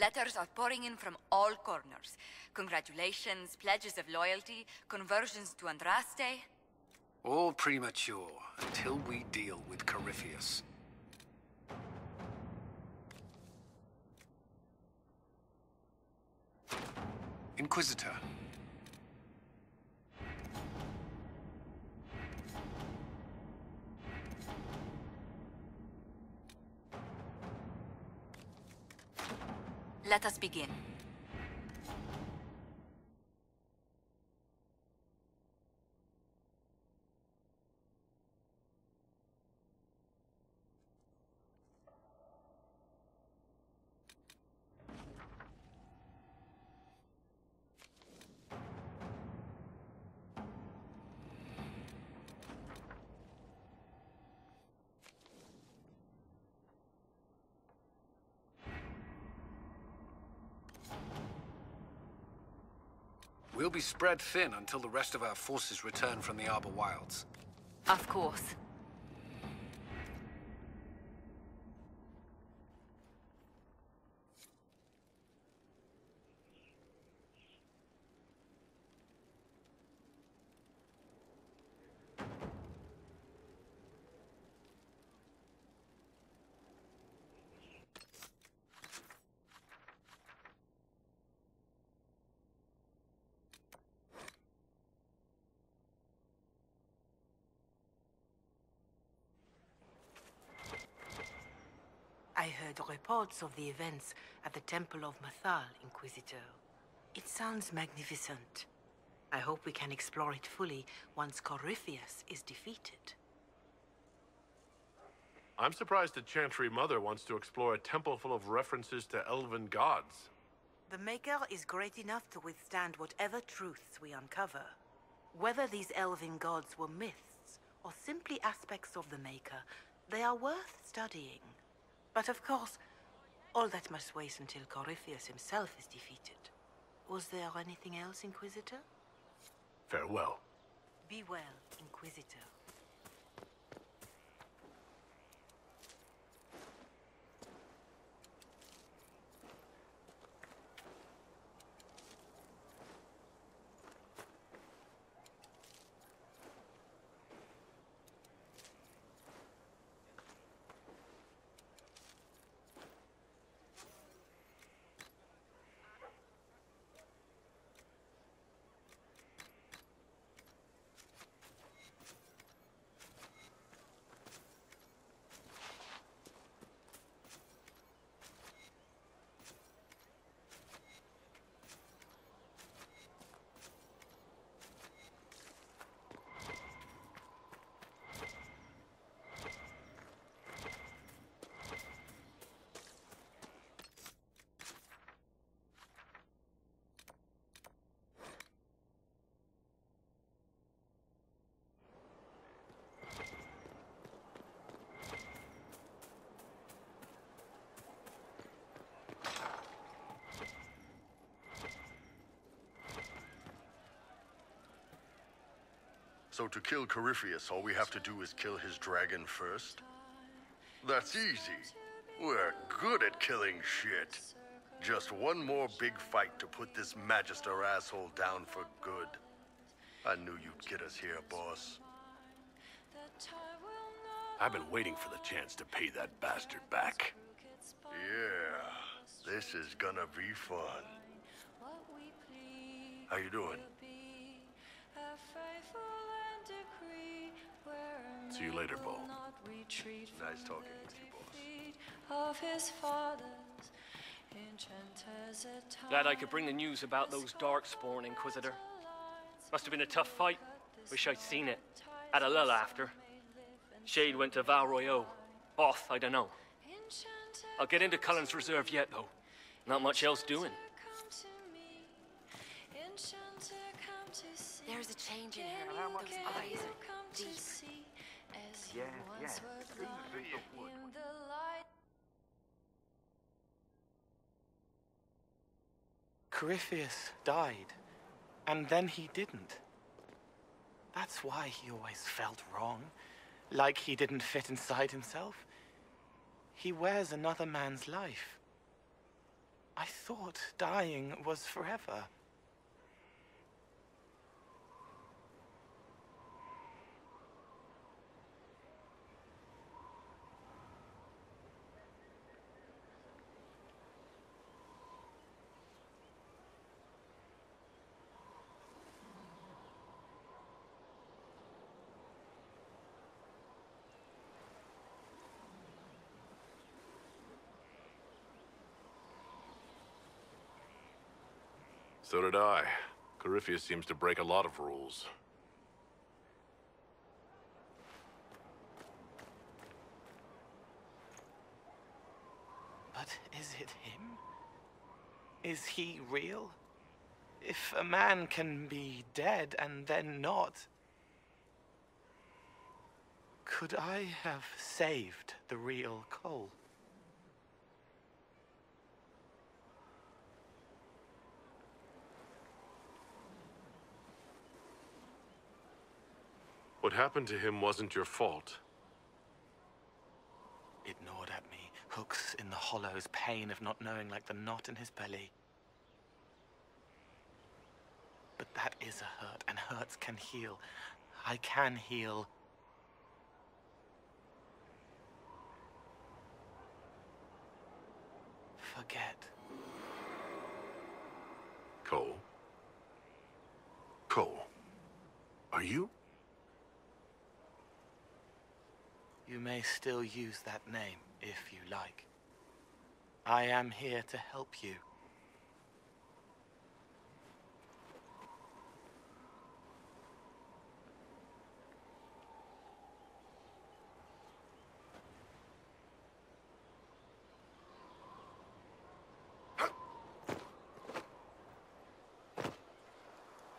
Letters are pouring in from all corners. Congratulations, pledges of loyalty, conversions to Andraste. All premature until we deal with Corypheus. Inquisitor. Let us begin. We'll be spread thin until the rest of our forces return from the Arbor Wilds. Of course. I heard reports of the events at the Temple of Mathal, Inquisitor. It sounds magnificent. I hope we can explore it fully once Corypheus is defeated. I'm surprised the Chantry Mother wants to explore a temple full of references to elven gods. The Maker is great enough to withstand whatever truths we uncover. Whether these elven gods were myths or simply aspects of the Maker, they are worth studying. But of course, all that must wait until Corypheus himself is defeated. Was there anything else, Inquisitor? Farewell. Be well, Inquisitor. So to kill Corypheus, all we have to do is kill his dragon first? That's easy. We're good at killing shit. Just one more big fight to put this Magister asshole down for good. I knew you'd get us here, boss. I've been waiting for the chance to pay that bastard back. Yeah, this is gonna be fun. How you doing? See you later, Bo. Nice talking with you, boss. Glad I could bring the news about those Darkspawn, Inquisitor. Must have been a tough fight. Wish I'd seen it. Had a lull after. Shade went to Val Royeaux. Off, I don't know. I'll get into Cullen's Reserve yet, though. Not much else doing. There's a change in her. Those eyes are deep. Yeah. Corypheus died, and then he didn't. That's why he always felt wrong, like he didn't fit inside himself. He wears another man's life. I thought dying was forever. So did I. Corypheus seems to break a lot of rules. But is it him? Is he real? If a man can be dead and then not, could I have saved the real Cole? What happened to him wasn't your fault. It gnawed at me, hooks in the hollows, pain of not knowing like the knot in his belly. But that is a hurt, and hurts can heal. I can heal. Forget. Cole? Cole? Are you? You may still use that name, if you like. I am here to help you.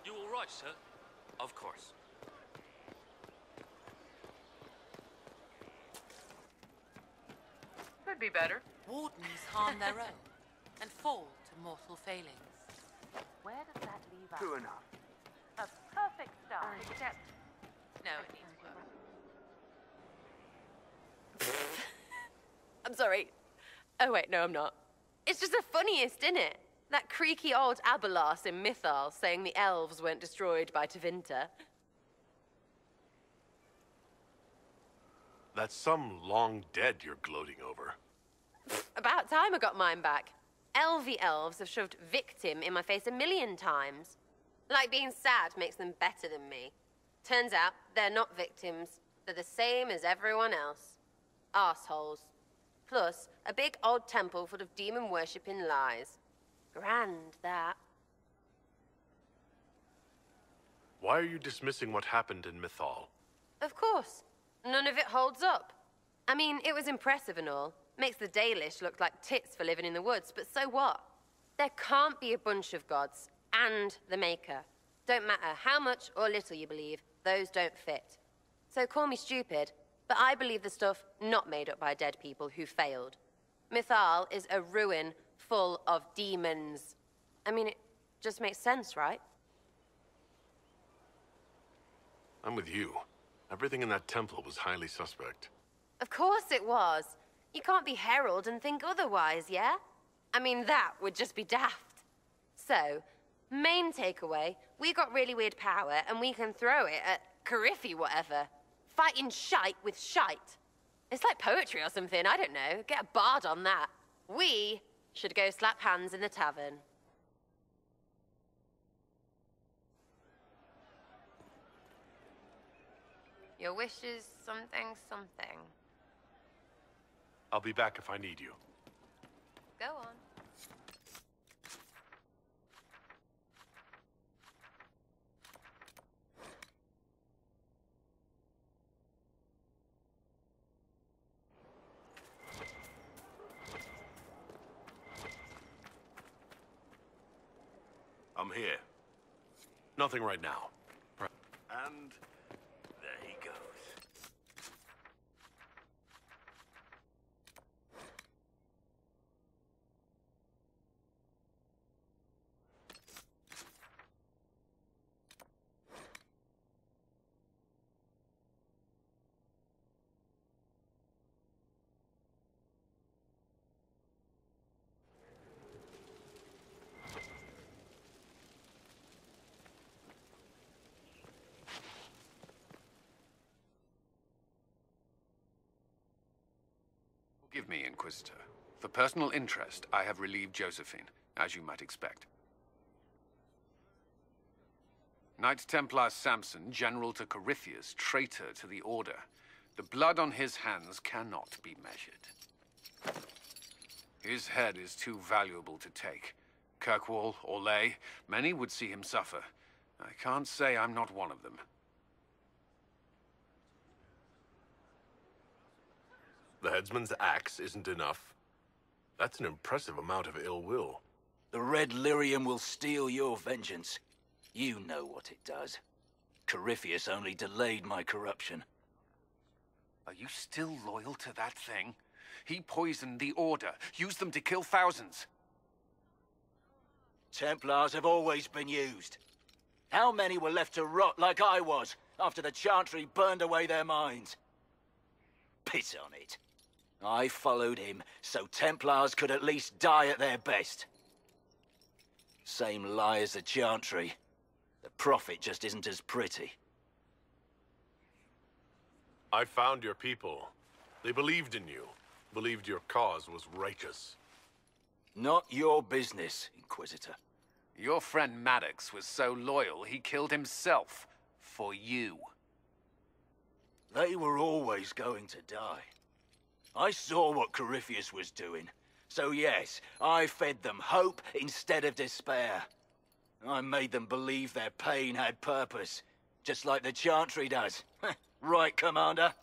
You all right, sir? Of course. Could be better. Wardens harm their own and fall to mortal failings. Where does that leave us? True enough. A perfect start. Except... No, it needs work. I'm sorry. Oh wait, no I'm not. It's just the funniest, isn't it? That creaky old Abelas in Mythal saying the elves weren't destroyed by Tevinter. That's some long dead you're gloating over. About time I got mine back. Elvie elves have shoved victim in my face 1,000,000 times. Like being sad makes them better than me. Turns out they're not victims. They're the same as everyone else. Arseholes. Plus, a big old temple full of demon-worshipping lies. Grand, that. Why are you dismissing what happened in Mythal? Of course. None of it holds up. I mean, it was impressive and all. Makes the Dalish look like tits for living in the woods, but so what? There can't be a bunch of gods and the Maker. Don't matter how much or little you believe, those don't fit. So call me stupid, but I believe the stuff not made up by dead people who failed. Mythal is a ruin full of demons. I mean, it just makes sense, right? I'm with you. Everything in that temple was highly suspect. Of course it was. You can't be Herald and think otherwise, yeah? I mean, that would just be daft. So, main takeaway, we got really weird power and we can throw it at Corypheus whatever. Fighting shite with shite. It's like poetry or something, I don't know. Get a bard on that. We should go slap hands in the tavern. Your wish is something, something. I'll be back if I need you. Go on. I'm here. Nothing right now. And there he goes. Forgive me, Inquisitor. For personal interest, I have relieved Josephine, as you might expect. Knight Templar Samson, General to Corypheus, traitor to the Order. The blood on his hands cannot be measured. His head is too valuable to take. Kirkwall, Orlais, many would see him suffer. I can't say I'm not one of them. The headsman's axe isn't enough. That's an impressive amount of ill will. The Red Lyrium will steal your vengeance. You know what it does. Corypheus only delayed my corruption. Are you still loyal to that thing? He poisoned the Order, used them to kill thousands. Templars have always been used. How many were left to rot like I was, after the Chantry burned away their minds? Piss on it. I followed him, so Templars could at least die at their best. Same lie as the Chantry. The Prophet just isn't as pretty. I found your people. They believed in you. Believed your cause was righteous. Not your business, Inquisitor. Your friend Maddox was so loyal, he killed himself. For you. They were always going to die. I saw what Corypheus was doing. So yes, I fed them hope instead of despair. I made them believe their pain had purpose, just like the Chantry does. Right, Commander?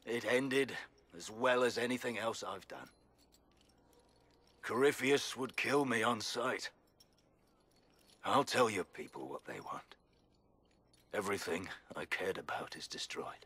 It ended as well as anything else I've done. Corypheus would kill me on sight. I'll tell your people what they want. Everything I cared about is destroyed.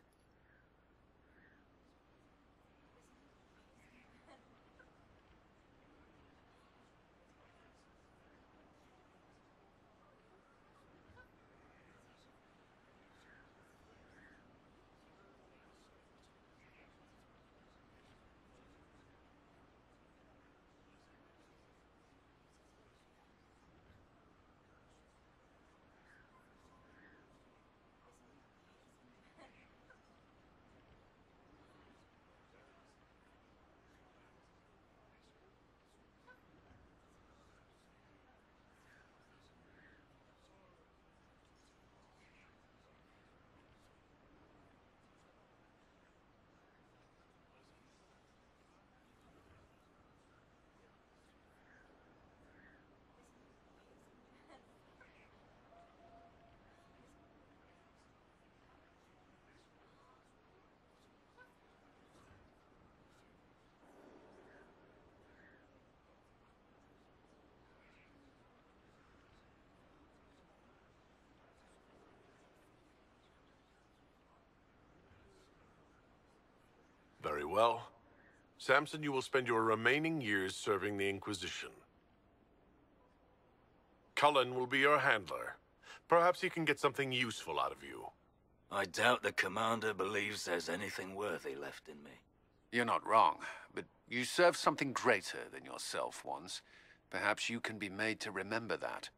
Very well. Samson, you will spend your remaining years serving the Inquisition. Cullen will be your handler. Perhaps he can get something useful out of you. I doubt the Commander believes there's anything worthy left in me. You're not wrong, but you served something greater than yourself once. Perhaps you can be made to remember that.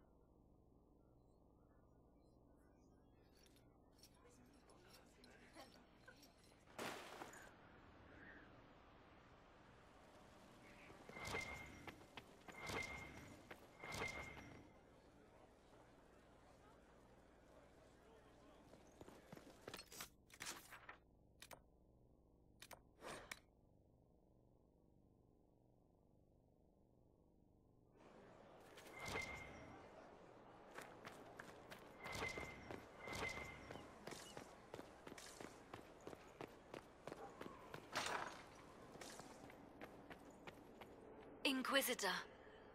Inquisitor,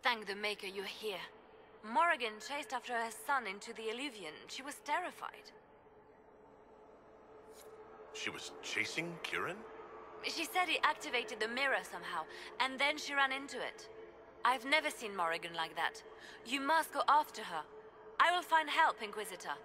thank the Maker you're here. Morrigan chased after her son into the Illuvian. She was terrified. She was chasing Kieran? She said he activated the mirror somehow, and then she ran into it. I've never seen Morrigan like that. You must go after her. I will find help, Inquisitor.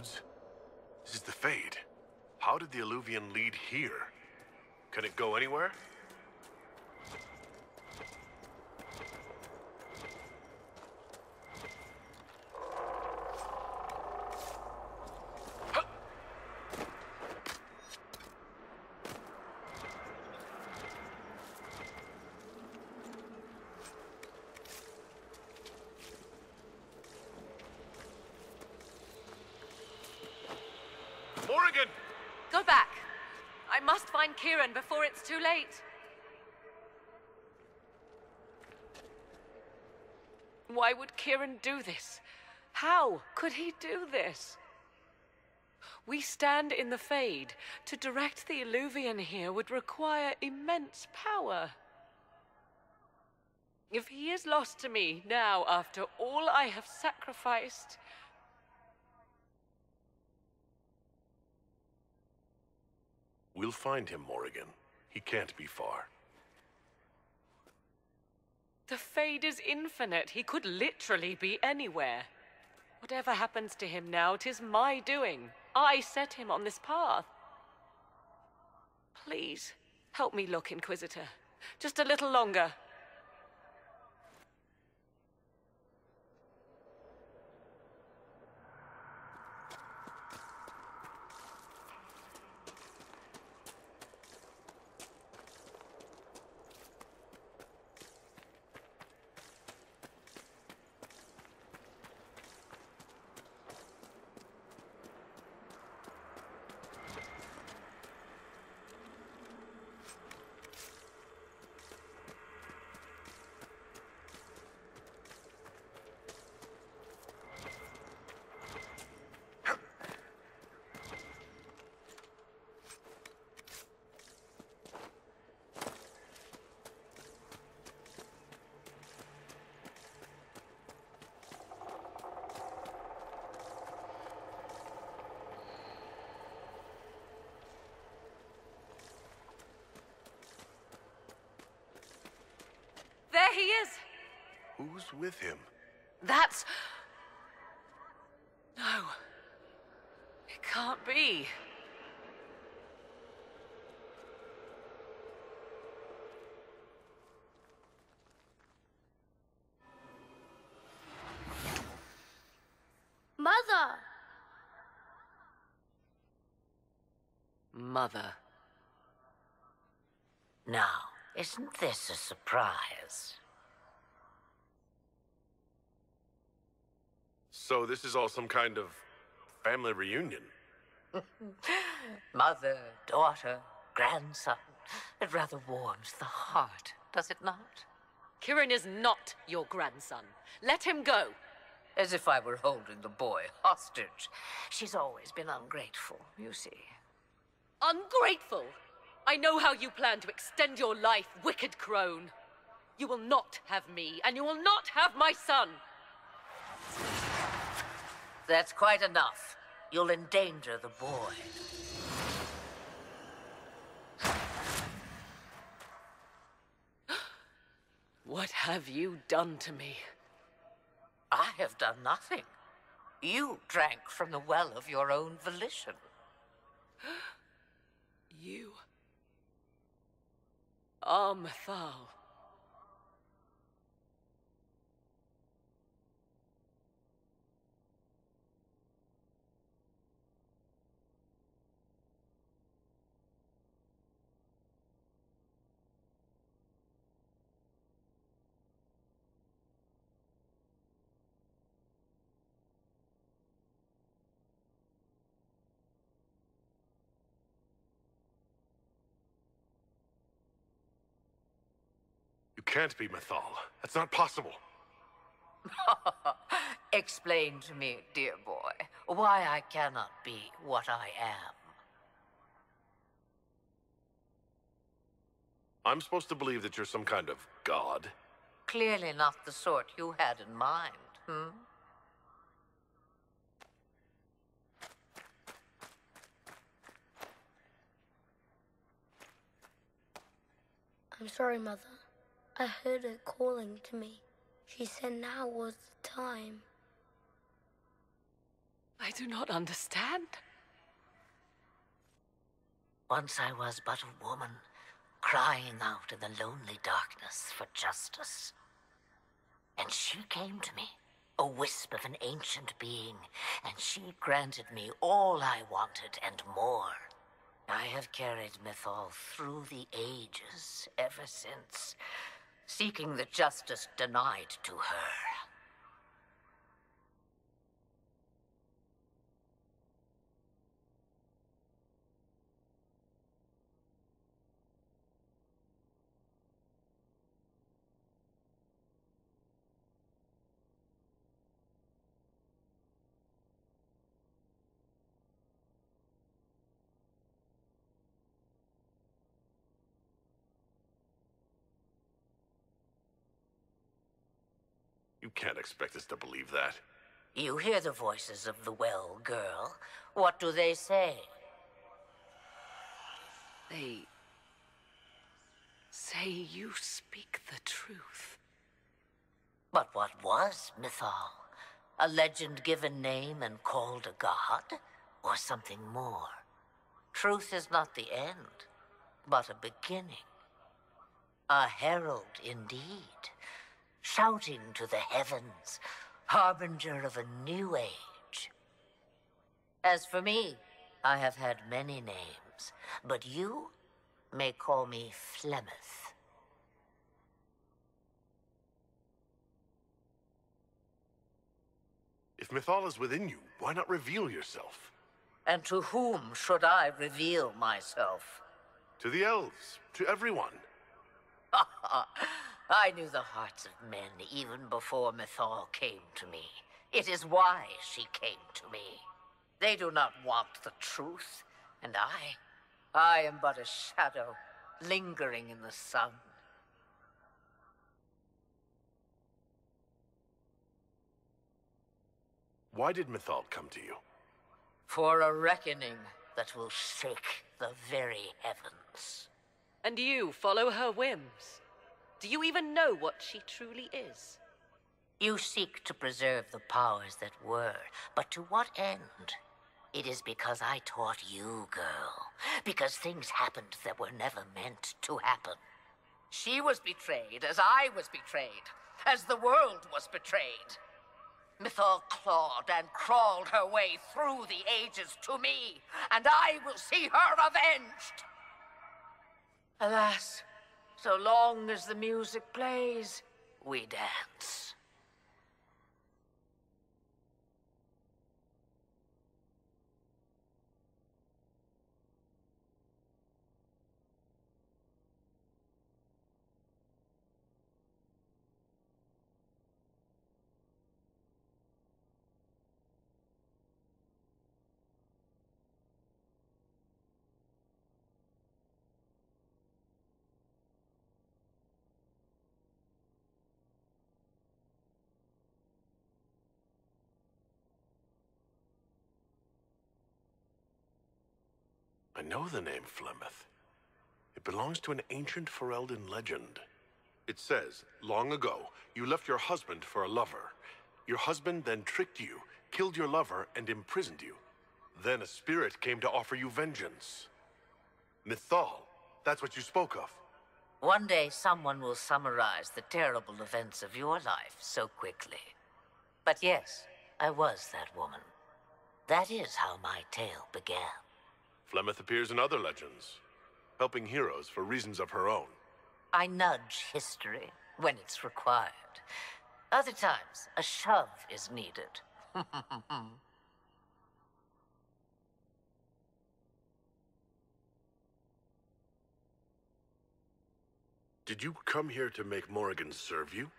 roads. This is the Fade. How did the Illuvian lead here? Can it go anywhere? Morrigan! Go back. I must find Kieran before it's too late. Why would Kieran do this? How could he do this? We stand in the Fade. To direct the Illuvian here would require immense power. If he is lost to me now, after all I have sacrificed... We'll find him, Morrigan. He can't be far. The Fade is infinite. He could literally be anywhere. Whatever happens to him now, 'tis my doing. I set him on this path. Please, help me look, Inquisitor. Just a little longer. There he is! Who's with him? That's... No. It can't be. Mother! Mother. Now, isn't this a surprise? So this is all some kind of family reunion? Mother, daughter, grandson. It rather warms the heart, does it not? Kieran is not your grandson. Let him go. As if I were holding the boy hostage. She's always been ungrateful, you see. Ungrateful? I know how you plan to extend your life, wicked crone. You will not have me, and you will not have my son. That's quite enough. You'll endanger the boy. What have you done to me? I have done nothing. You drank from the well of your own volition. You... Armthal. You can't be Mathal. That's not possible. Explain to me, dear boy, why I cannot be what I am. I'm supposed to believe that you're some kind of god? Clearly not the sort you had in mind, I'm sorry, Mother. I heard her calling to me. She said now was the time. I do not understand. Once I was but a woman, crying out in the lonely darkness for justice. And she came to me, a wisp of an ancient being, and she granted me all I wanted and more. I have carried Mythal through the ages ever since, seeking the justice denied to her. You can't expect us to believe that. You hear the voices of the well, girl. What do they say? They say you speak the truth. But what was Mythal? A legend given name and called a god? Or something more? Truth is not the end, but a beginning. A herald indeed, shouting to the heavens, harbinger of a new age. As for me, I have had many names, but you may call me Flemeth. If Mythal is within you, why not reveal yourself? And to whom should I reveal myself? To the elves, to everyone. I knew the hearts of men even before Mythal came to me. It is why she came to me. They do not want the truth, and I am but a shadow, lingering in the sun. Why did Mythal come to you? For a reckoning that will shake the very heavens. And you follow her whims? Do you even know what she truly is? You seek to preserve the powers that were, but to what end? It is because I taught you, girl. Because things happened that were never meant to happen. She was betrayed as I was betrayed, as the world was betrayed. Mythal clawed and crawled her way through the ages to me, and I will see her avenged. Alas, so long as the music plays, we dance. I know the name Flemeth. It belongs to an ancient Ferelden legend. It says, long ago, you left your husband for a lover. Your husband then tricked you, killed your lover, and imprisoned you. Then a spirit came to offer you vengeance. Mythal, that's what you spoke of. One day someone will summarize the terrible events of your life so quickly. But yes, I was that woman. That is how my tale began. Flemeth appears in other legends, helping heroes for reasons of her own. I nudge history when it's required. Other times, a shove is needed. Did you come here to make Morrigan serve you?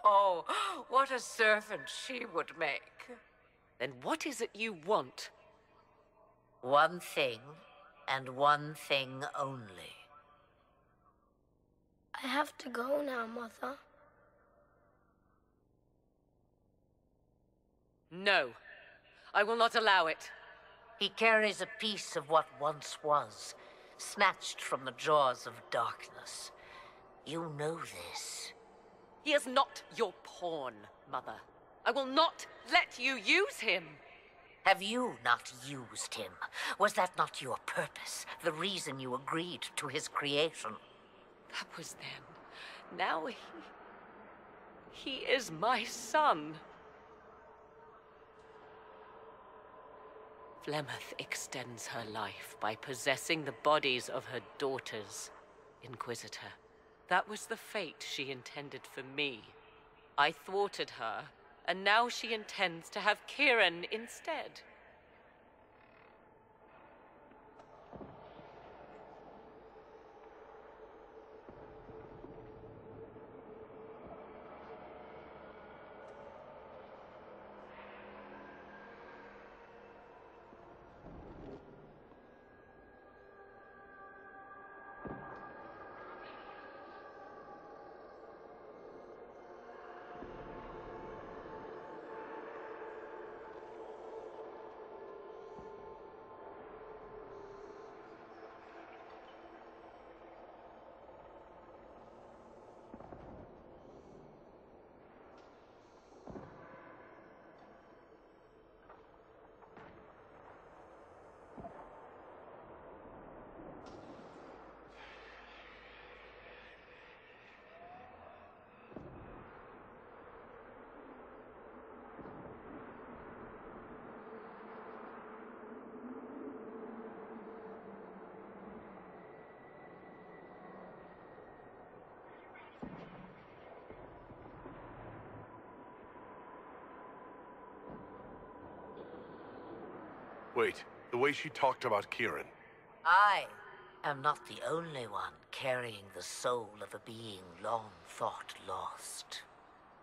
Oh, what a servant she would make. Then what is it you want? One thing, and one thing only. I have to go now, Mother. No, I will not allow it. He carries a piece of what once was, snatched from the jaws of darkness. You know this. He is not your pawn, Mother. I will not let you use him. Have you not used him? Was that not your purpose? The reason you agreed to his creation? That was then. Now he is my son. Flemeth extends her life by possessing the bodies of her daughters, Inquisitor. That was the fate she intended for me. I thwarted her, and now she intends to have Kieran instead. Wait, the way she talked about Kieran. I am not the only one carrying the soul of a being long thought lost.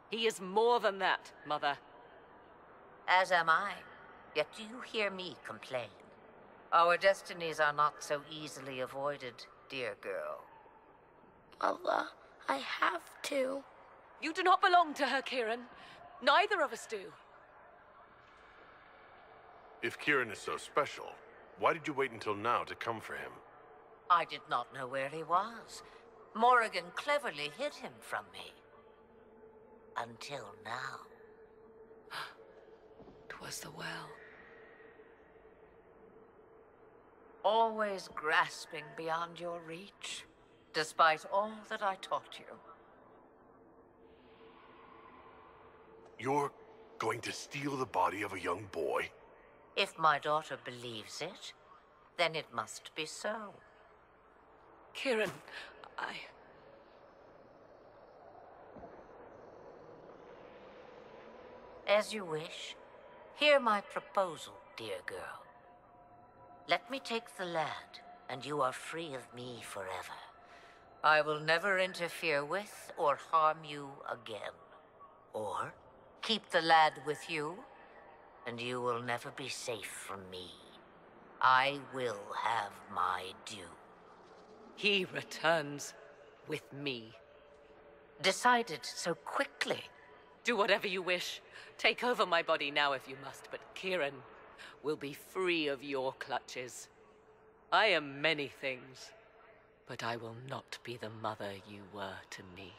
He is more than that, Mother. As am I. Yet do you hear me complain? Our destinies are not so easily avoided, dear girl. Mother, I have to. You do not belong to her, Kieran. Neither of us do. If Kieran is so special, why did you wait until now to come for him? I did not know where he was. Morrigan cleverly hid him from me. Until now. 'Twas the well. Always grasping beyond your reach, despite all that I taught you. You're going to steal the body of a young boy? If my daughter believes it, then it must be so. Kieran, As you wish. Hear my proposal, dear girl. Let me take the lad, and you are free of me forever. I will never interfere with or harm you again. Or keep the lad with you, and you will never be safe from me. I will have my due. he returns with me. Decided so quickly. Do whatever you wish. Take over my body now if you must, but Kieran will be free of your clutches. I am many things, but I will not be the mother you were to me.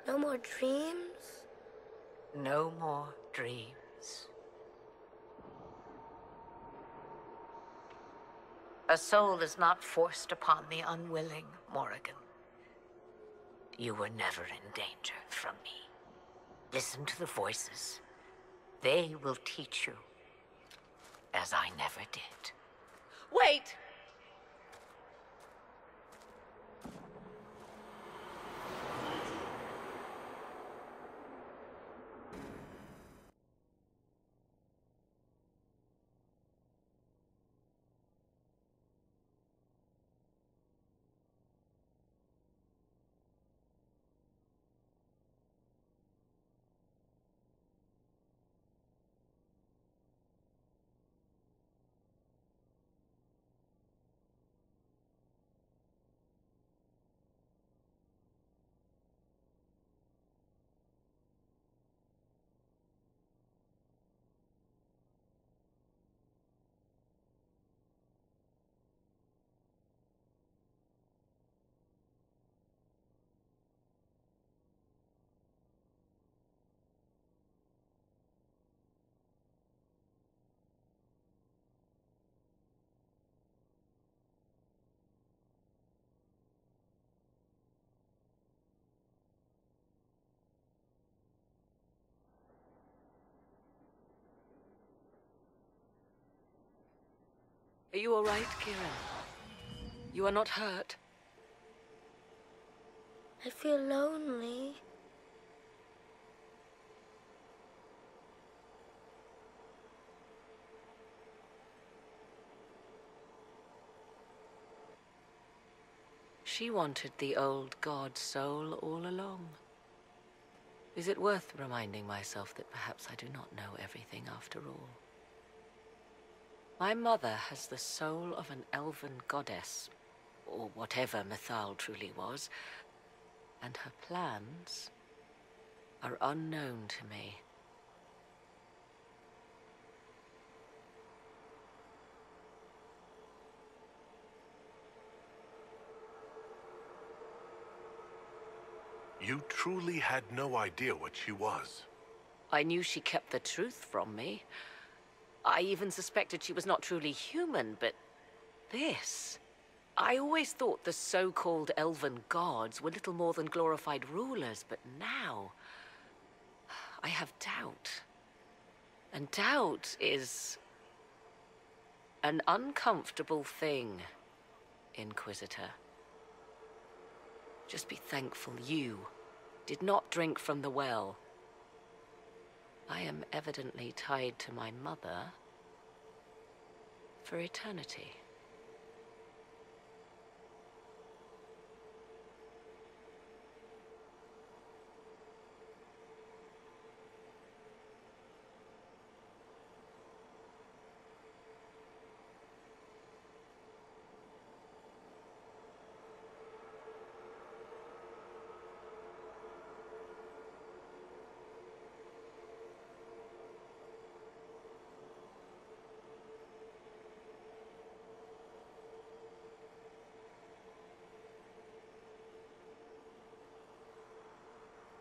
No more dreams? No more dreams. A soul is not forced upon the unwilling, Morrigan. You were never in danger from me. Listen to the voices. They will teach you, as I never did. Wait! Are you all right, Kieran? You are not hurt? I feel lonely. She wanted the old god soul all along. Is it worth reminding myself that perhaps I do not know everything after all? My mother has the soul of an elven goddess, or whatever Mythal truly was, and her plans are unknown to me. You truly had no idea what she was. I knew she kept the truth from me. I even suspected she was not truly human, but this... I always thought the so-called elven gods were little more than glorified rulers, but now... I have doubt. And doubt is... an uncomfortable thing, Inquisitor. Just be thankful you did not drink from the well. I am evidently tied to my mother for eternity.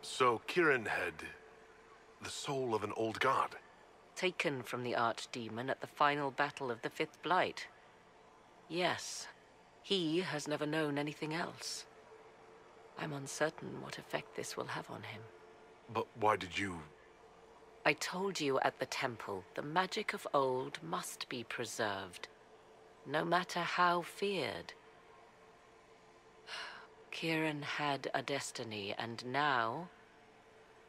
So Kieran had the soul of an old god. Taken from the archdemon at the final battle of the Fifth Blight. Yes, he has never known anything else. I'm uncertain what effect this will have on him. But why did you... I told you at the temple, the magic of old must be preserved, no matter how feared. Kieran had a destiny, and now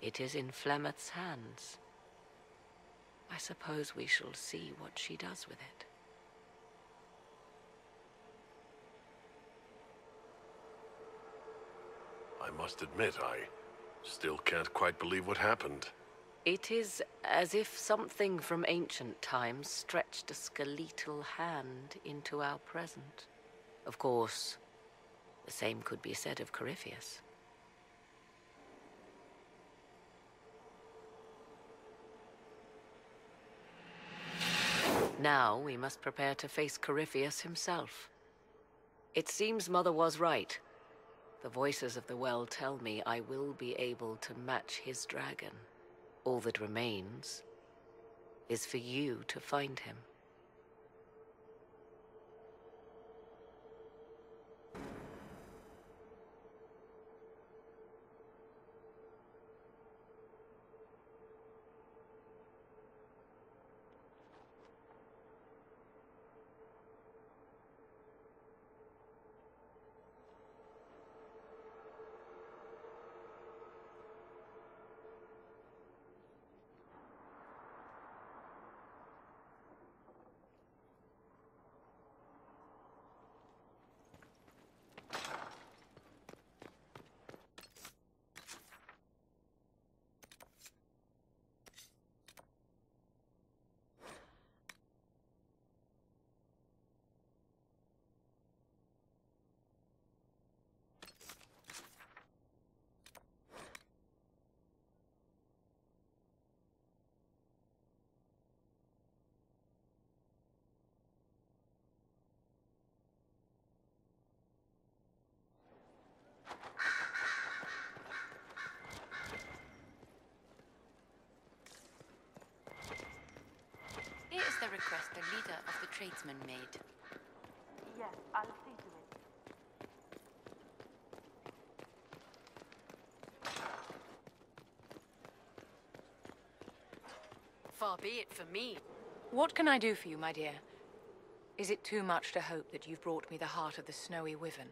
it is in Flemeth's hands. I suppose we shall see what she does with it. I must admit, I still can't quite believe what happened. It is as if something from ancient times stretched a skeletal hand into our present. Of course, the same could be said of Corypheus. Now we must prepare to face Corypheus himself. It seems Mother was right. The voices of the well tell me I will be able to match his dragon. All that remains is for you to find him. Here is the request the leader of the tradesmen made. Yes, I'll see to it. Far be it for me. What can I do for you, my dear? Is it too much to hope that you've brought me the heart of the Snowy Wyvern?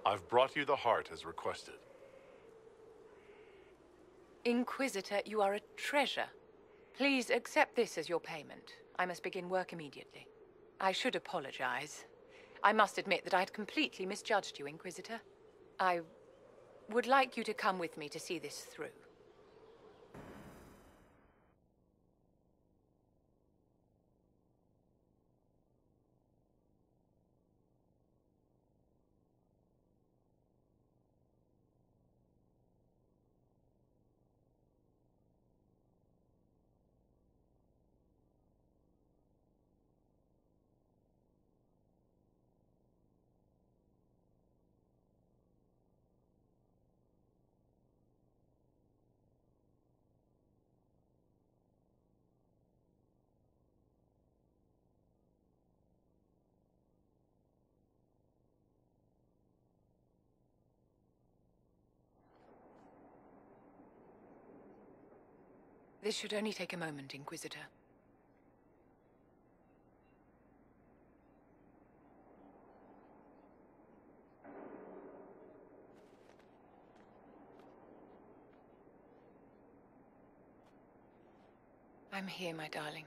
I've brought you the heart as requested. Inquisitor, you are a treasure. Please accept this as your payment. I must begin work immediately. I should apologize. I must admit that I had completely misjudged you, Inquisitor. I would like you to come with me to see this through. This should only take a moment, Inquisitor. I'm here, my darling.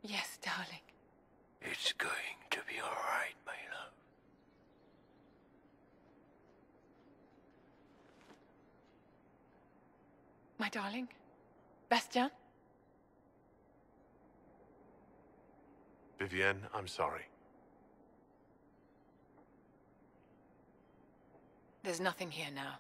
Yes, darling. It's going to be all right, my love. My darling? Bastien? Vivienne, I'm sorry. There's nothing here now.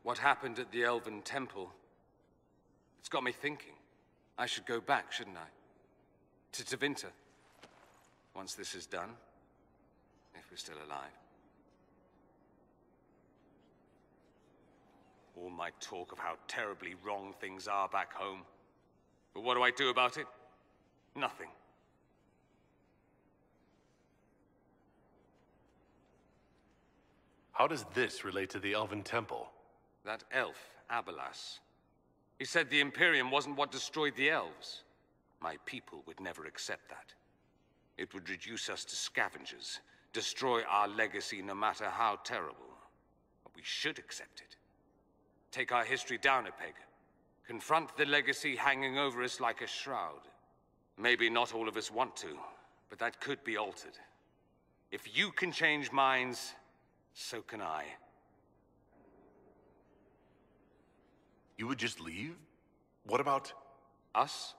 What happened at the Elven Temple? It's got me thinking. I should go back, shouldn't I? To Tevinter. Once this is done. If we're still alive. All my talk of how terribly wrong things are back home. But what do I do about it? Nothing. How does this relate to the Elven Temple? That elf, Abelas. He said the Imperium wasn't what destroyed the elves. My people would never accept that. It would reduce us to scavengers, destroy our legacy no matter how terrible. But we should accept it. Take our history down a peg. Confront the legacy hanging over us like a shroud. Maybe not all of us want to, but that could be altered. If you can change minds, so can I. You would just leave? What about... Us?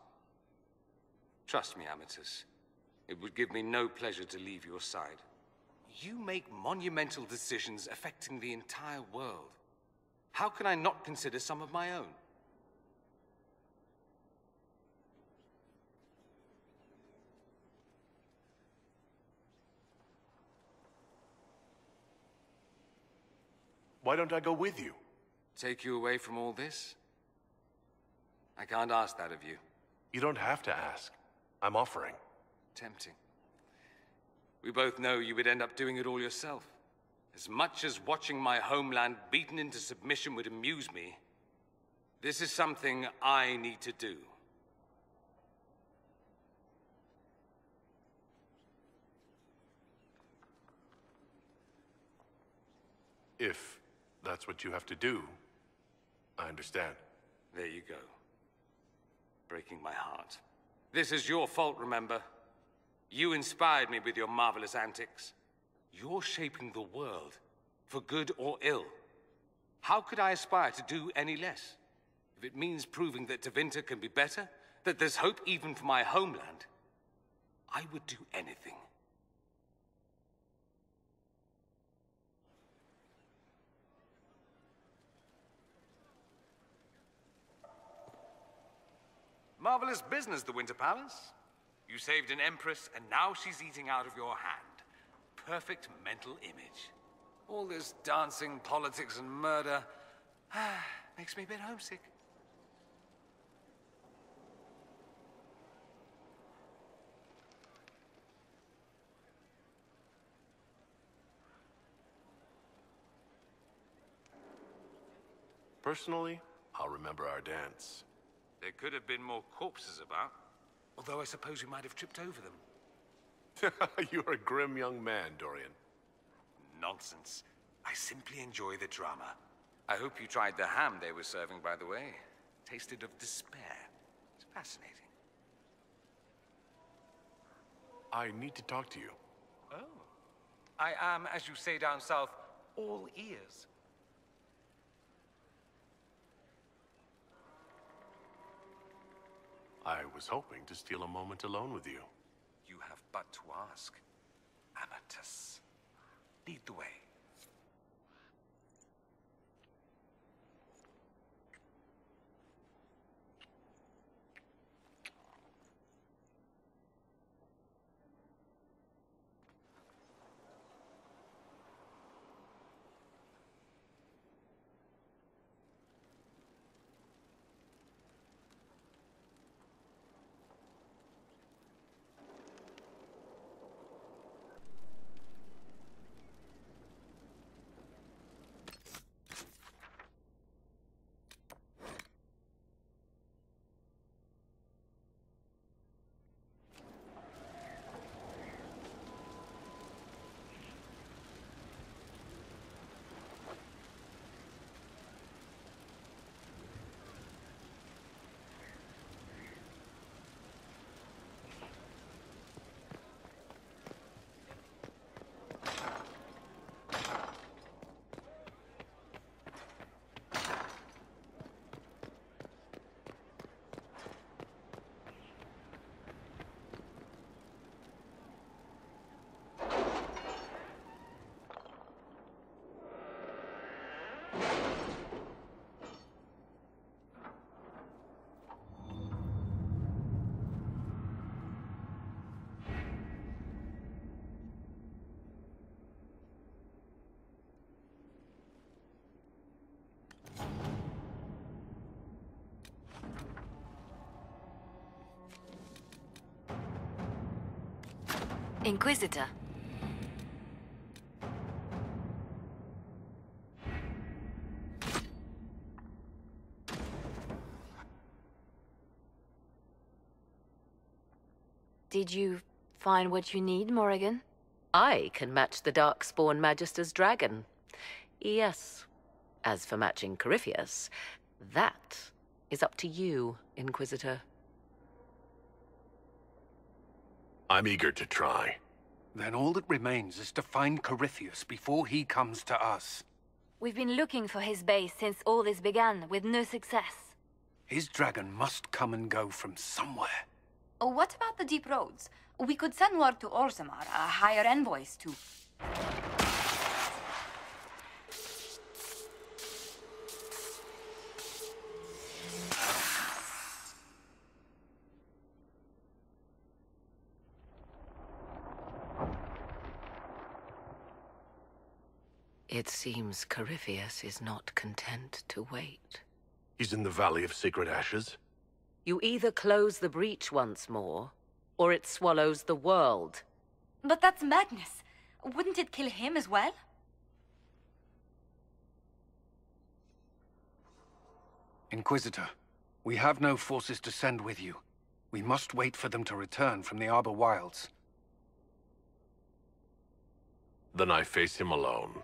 Trust me, Amatus. It would give me no pleasure to leave your side. You make monumental decisions affecting the entire world. How can I not consider some of my own? Why don't I go with you? Take you away from all this? I can't ask that of you. You don't have to ask. I'm offering. Tempting. We both know you would end up doing it all yourself. As much as watching my homeland beaten into submission would amuse me, this is something I need to do. If that's what you have to do, I understand. There you go. Breaking my heart. This is your fault, remember? You inspired me with your marvelous antics. You're shaping the world, for good or ill. How could I aspire to do any less? If it means proving that Tevinter can be better, that there's hope even for my homeland, I would do anything. Marvelous business, the Winter Palace. You saved an empress, and now she's eating out of your hand. Perfect mental image. All this dancing, politics, and murder makes me a bit homesick. Personally, I'll remember our dance. There could have been more corpses about. Although I suppose we might have tripped over them. You're a grim young man, Dorian. Nonsense. I simply enjoy the drama. I hope you tried the ham they were serving, by the way. Tasted of despair. It's fascinating. I need to talk to you. Oh. I am, as you say down south, all ears. I was hoping to steal a moment alone with you. You have but to ask. Amatus. Lead the way. Inquisitor. Did you find what you need, Morrigan? I can match the Darkspawn Magister's dragon. Yes. As for matching Corypheus, that is up to you, Inquisitor. I'm eager to try. Then all that remains is to find Corypheus before he comes to us. We've been looking for his base since all this began, with no success. His dragon must come and go from somewhere. Oh, what about the deep roads? We could send word to Orzammar, hire envoys to... It seems Corypheus is not content to wait. He's in the Valley of Sacred Ashes? You either close the breach once more, or it swallows the world. But that's madness. Wouldn't it kill him as well? Inquisitor, we have no forces to send with you. We must wait for them to return from the Arbor Wilds. Then I face him alone.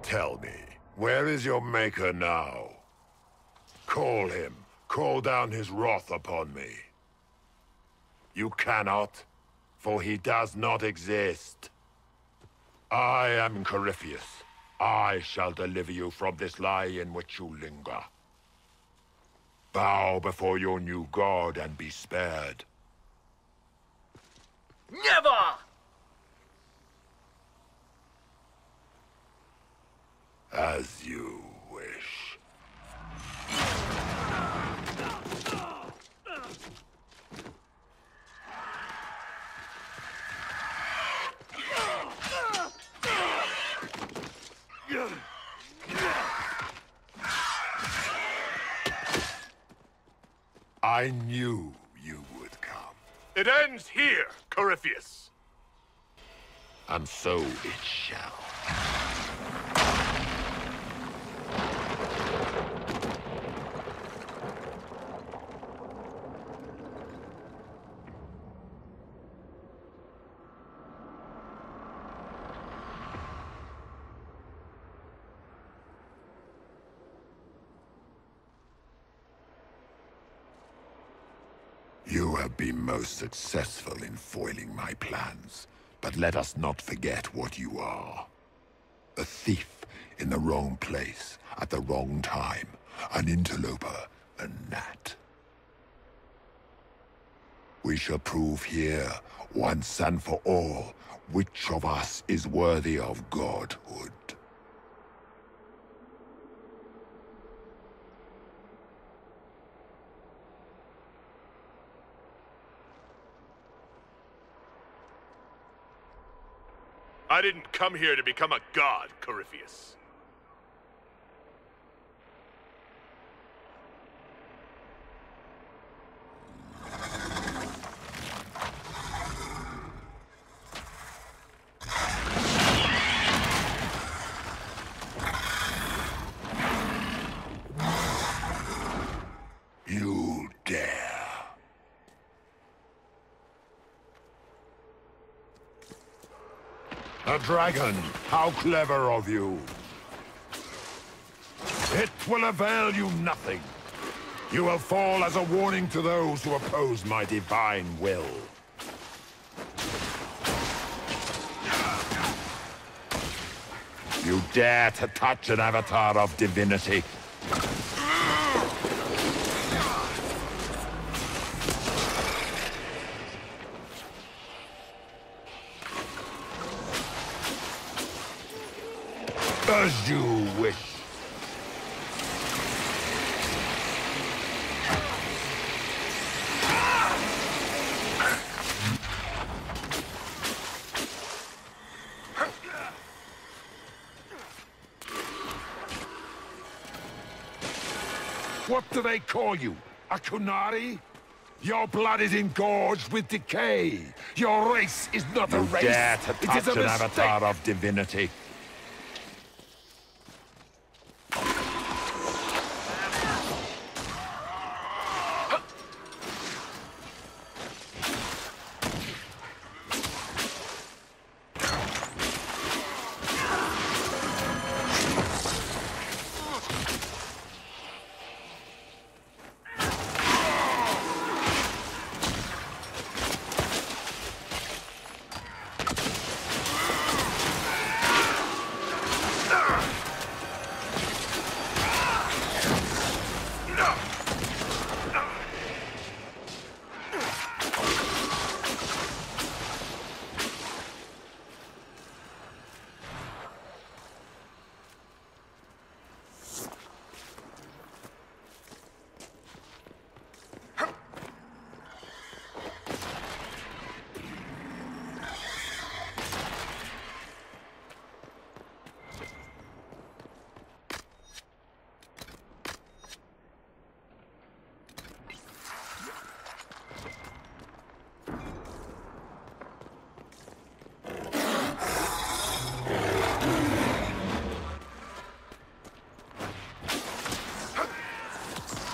Tell me, where is your maker now? Call him. Call down his wrath upon me. You cannot, for he does not exist. I am Corypheus. I shall deliver you from this lie in which you linger. Bow before your new god and be spared. Never! As you wish. I knew you would come. It ends here, Corypheus. And so it shall. You have been most successful in foiling my plans, but let us not forget what you are. A thief in the wrong place, at the wrong time, an interloper, a gnat. We shall prove here, once and for all, which of us is worthy of godhood. I didn't come here to become a god, Corypheus. You dare. A dragon! How clever of you! It will avail you nothing. You will fall as a warning to those who oppose my divine will. You dare to touch an avatar of divinity? As you wish. What do they call you? A Qunari? Your blood is engorged with decay. Your race is not a race. You dare to touch an avatar of divinity.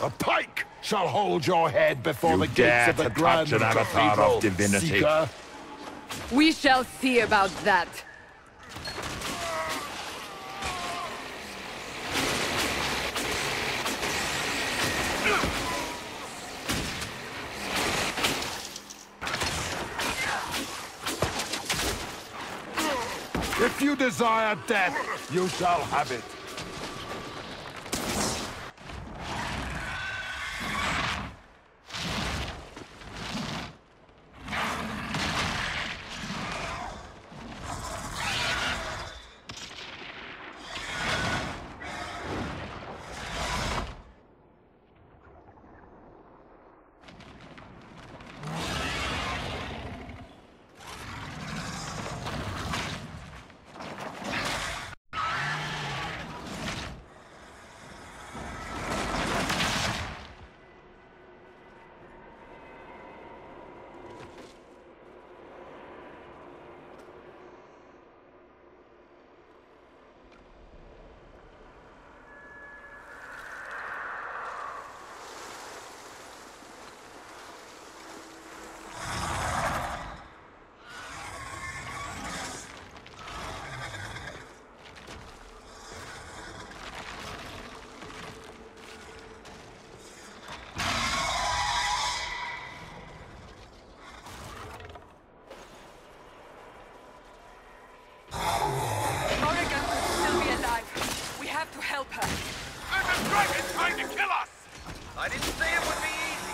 A pike shall hold your head before the gates of the grand avatar of divinity. Seeker. We shall see about that. If you desire death, you shall have it. I didn't say it would be easy.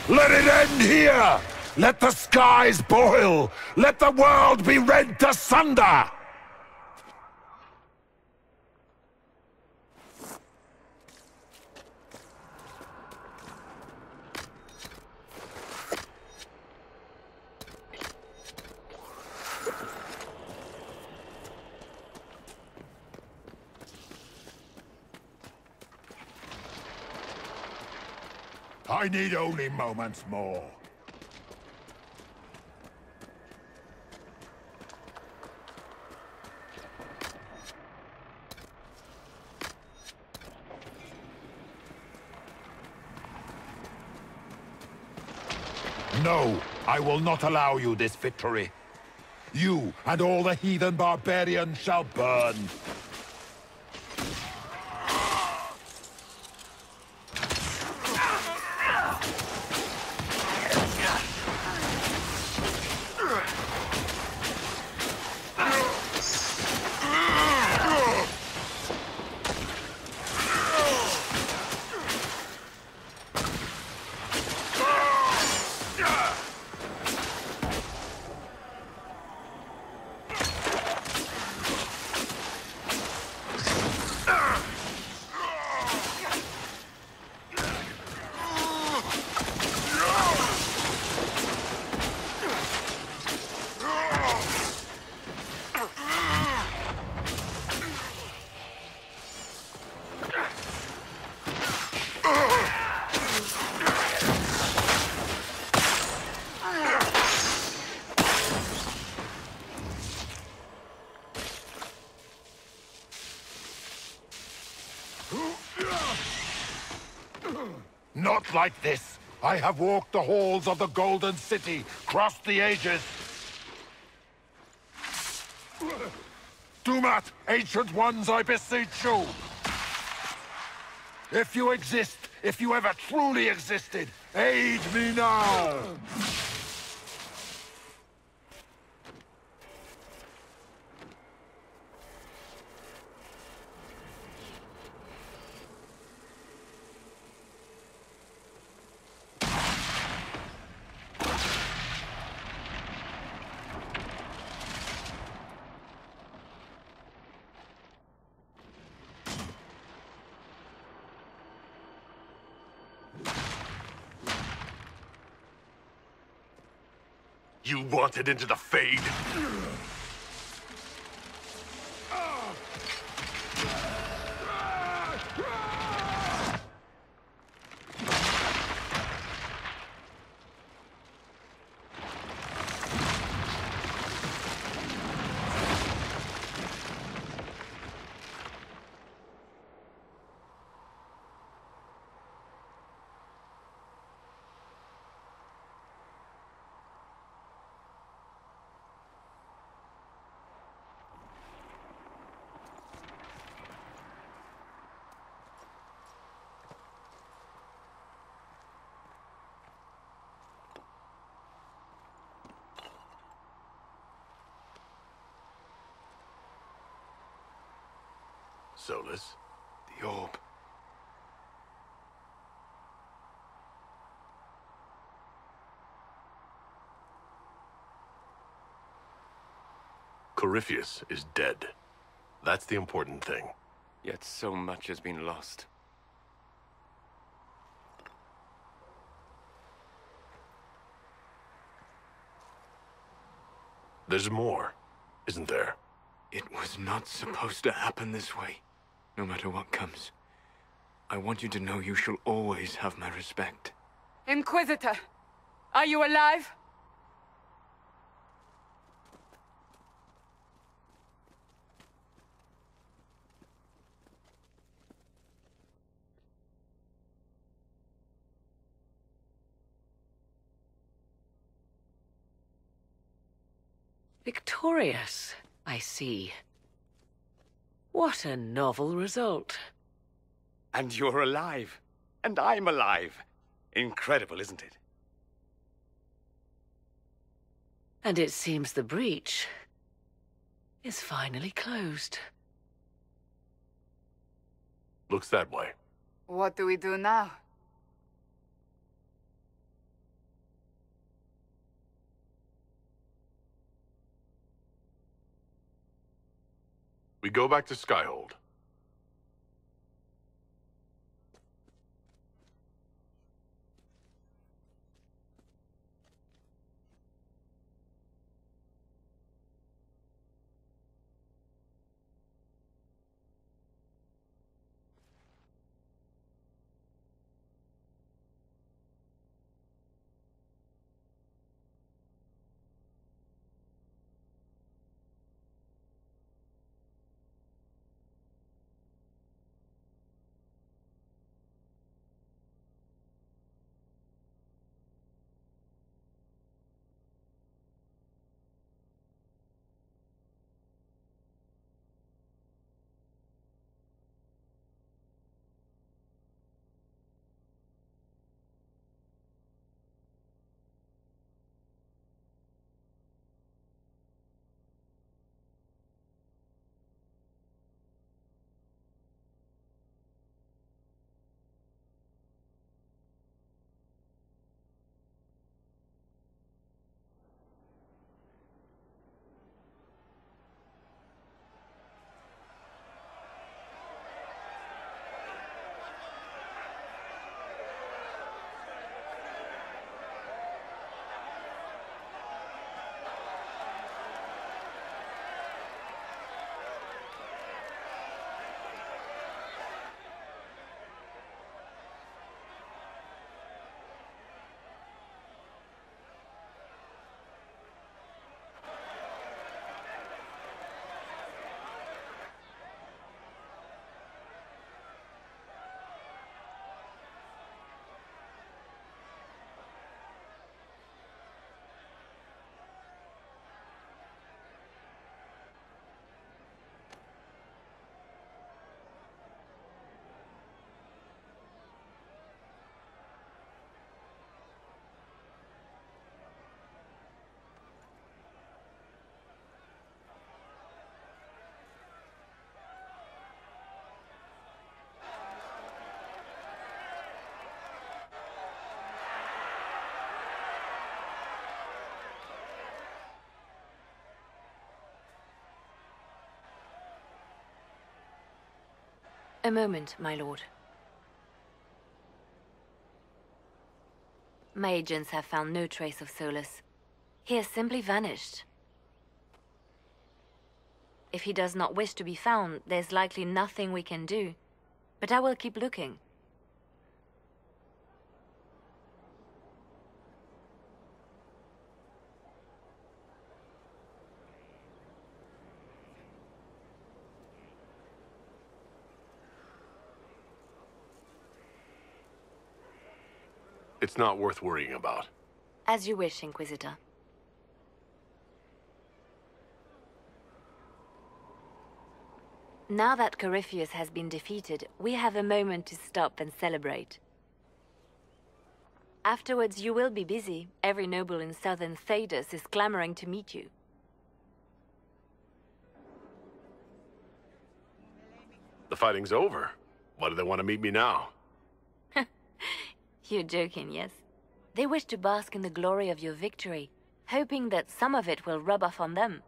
Let it end here! Let the skies boil! Let the world be rent asunder! I need only moments more. No, I will not allow you this victory. You and all the heathen barbarians shall burn. Not like this. I have walked the halls of the Golden City, crossed the ages. Dumat, ancient ones, I beseech you! If you exist, if you ever truly existed, aid me now! You wanted into the Fade? Solus? The orb. Corypheus is dead. That's the important thing. Yet so much has been lost. There's more, isn't there? It was not supposed to happen this way. No matter what comes. I want you to know you shall always have my respect. Inquisitor, are you alive? Victorious, I see. What a novel result. And you're alive. And I'm alive. Incredible, isn't it? And it seems the breach is finally closed. Looks that way. What do we do now? We go back to Skyhold. A moment, my lord. My agents have found no trace of Solus. He has simply vanished. If he does not wish to be found, there's likely nothing we can do. But I will keep looking. It's not worth worrying about. As you wish, Inquisitor. Now that Corypheus has been defeated, we have a moment to stop and celebrate. Afterwards, you will be busy. Every noble in southern Thedas is clamoring to meet you. The fighting's over. Why do they want to meet me now? You're joking, yes? They wish to bask in the glory of your victory, hoping that some of it will rub off on them.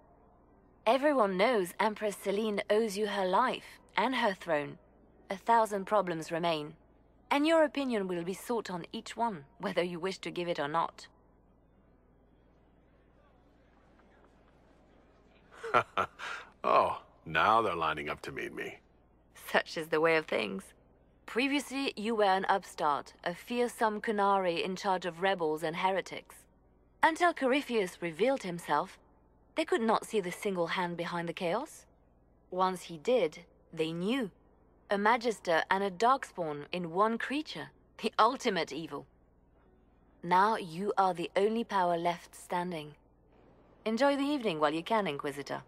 Everyone knows Empress Celine owes you her life and her throne. 1,000 problems remain, and your opinion will be sought on each one, whether you wish to give it or not. Oh, now they're lining up to meet me. Such is the way of things. Previously, you were an upstart, a fearsome Qunari in charge of rebels and heretics. Until Corypheus revealed himself, they could not see the single hand behind the chaos. Once he did, they knew. A Magister and a Darkspawn in one creature, the ultimate evil. Now you are the only power left standing. Enjoy the evening while you can, Inquisitor.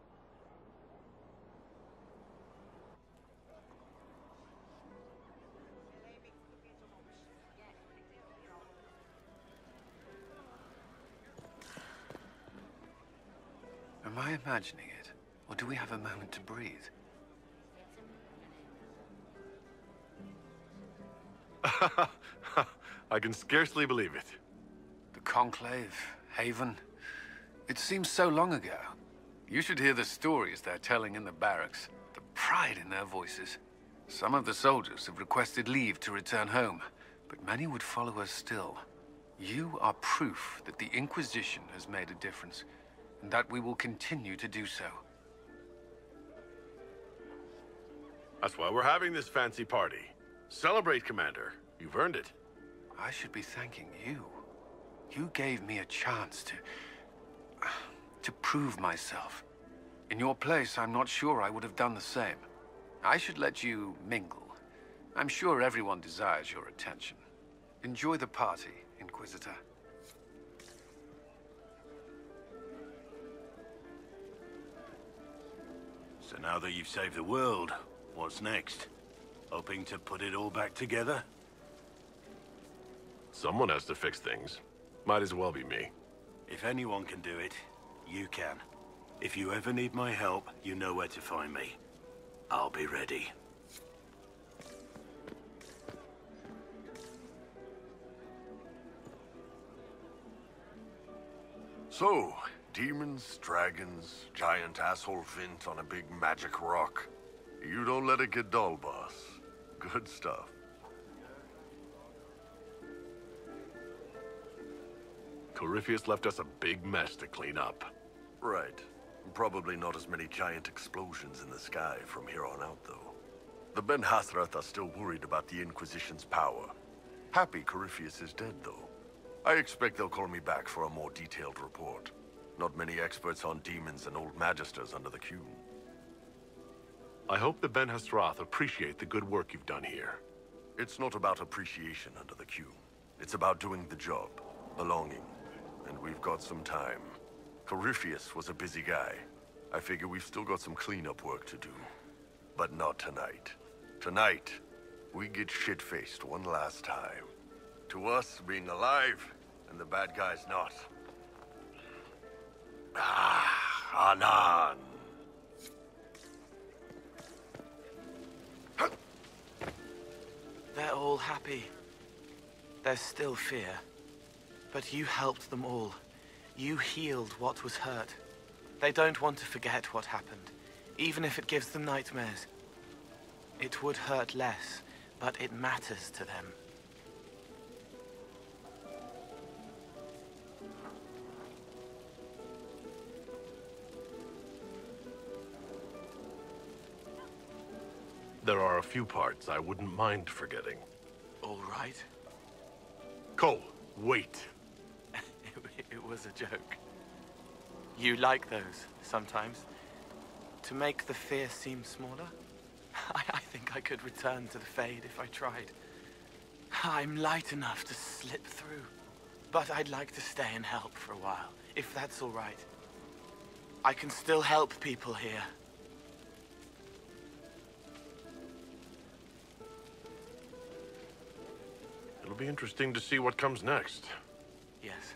Am I imagining it? Or do we have a moment to breathe? I can scarcely believe it. The Conclave, Haven. It seems so long ago. You should hear the stories they're telling in the barracks. The pride in their voices. Some of the soldiers have requested leave to return home, but many would follow us still. You are proof that the Inquisition has made a difference, and that we will continue to do so. That's why we're having this fancy party. Celebrate, Commander. You've earned it. I should be thanking you. You gave me a chance to prove myself. In your place, I'm not sure I would have done the same. I should let you mingle. I'm sure everyone desires your attention. Enjoy the party, Inquisitor. So now that you've saved the world, what's next? Hoping to put it all back together? Someone has to fix things. Might as well be me. If anyone can do it, you can. If you ever need my help, you know where to find me. I'll be ready. So, demons, dragons, giant asshole Vint on a big magic rock. You don't let it get dull, boss. Good stuff. Corypheus left us a big mess to clean up. Right. Probably not as many giant explosions in the sky from here on out, though. The Ben Hathrath are still worried about the Inquisition's power. Happy Corypheus is dead, though. I expect they'll call me back for a more detailed report. Not many experts on demons and old magisters under the Qun. I hope the Ben Hathrath appreciate the good work you've done here. It's not about appreciation under the Qun. It's about doing the job, belonging. And we've got some time. Corypheus was a busy guy. I figure we've still got some cleanup work to do. But not tonight. Tonight, we get shit-faced one last time. To us, being alive, and the bad guys not. Anan! They're all happy. There's still fear. But you helped them all. You healed what was hurt. They don't want to forget what happened, even if it gives them nightmares. It would hurt less, but it matters to them. There are a few parts I wouldn't mind forgetting. All right. Cole, wait. It was a joke. You like those, sometimes. To make the fear seem smaller? I think I could return to the Fade if I tried. I'm light enough to slip through. But I'd like to stay and help for a while, if that's all right. I can still help people here. It'll be interesting to see what comes next. Yes.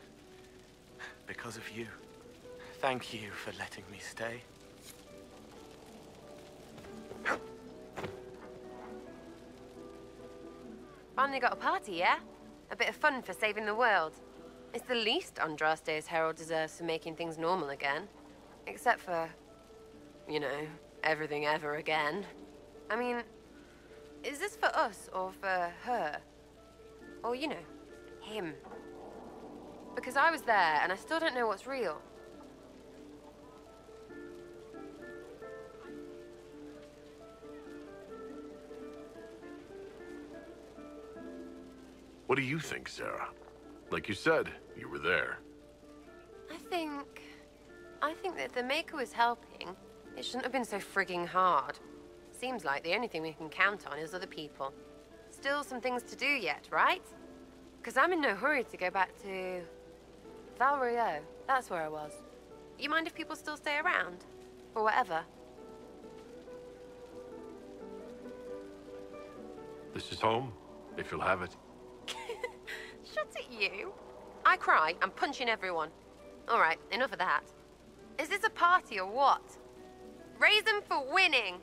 Because of you. Thank you for letting me stay. Finally got a party, yeah? A bit of fun for saving the world. It's the least Andraste's Herald deserves for making things normal again. Except for, you know, everything ever again. I mean, is this for us or for her? Or, you know, him? Because I was there and I still don't know what's real. What do you think, Sarah? Like you said, you were there. I think that if the Maker was helping, it shouldn't have been so frigging hard. Seems like the only thing we can count on is other people. Still some things to do yet, right? Because I'm in no hurry to go back to Val Royeaux. That's where I was. You mind if people still stay around? Or whatever? This is home, if you'll have it. Shut it, you. I cry, I'm punching everyone. All right, enough of that. Is this a party or what? Raise them for winning.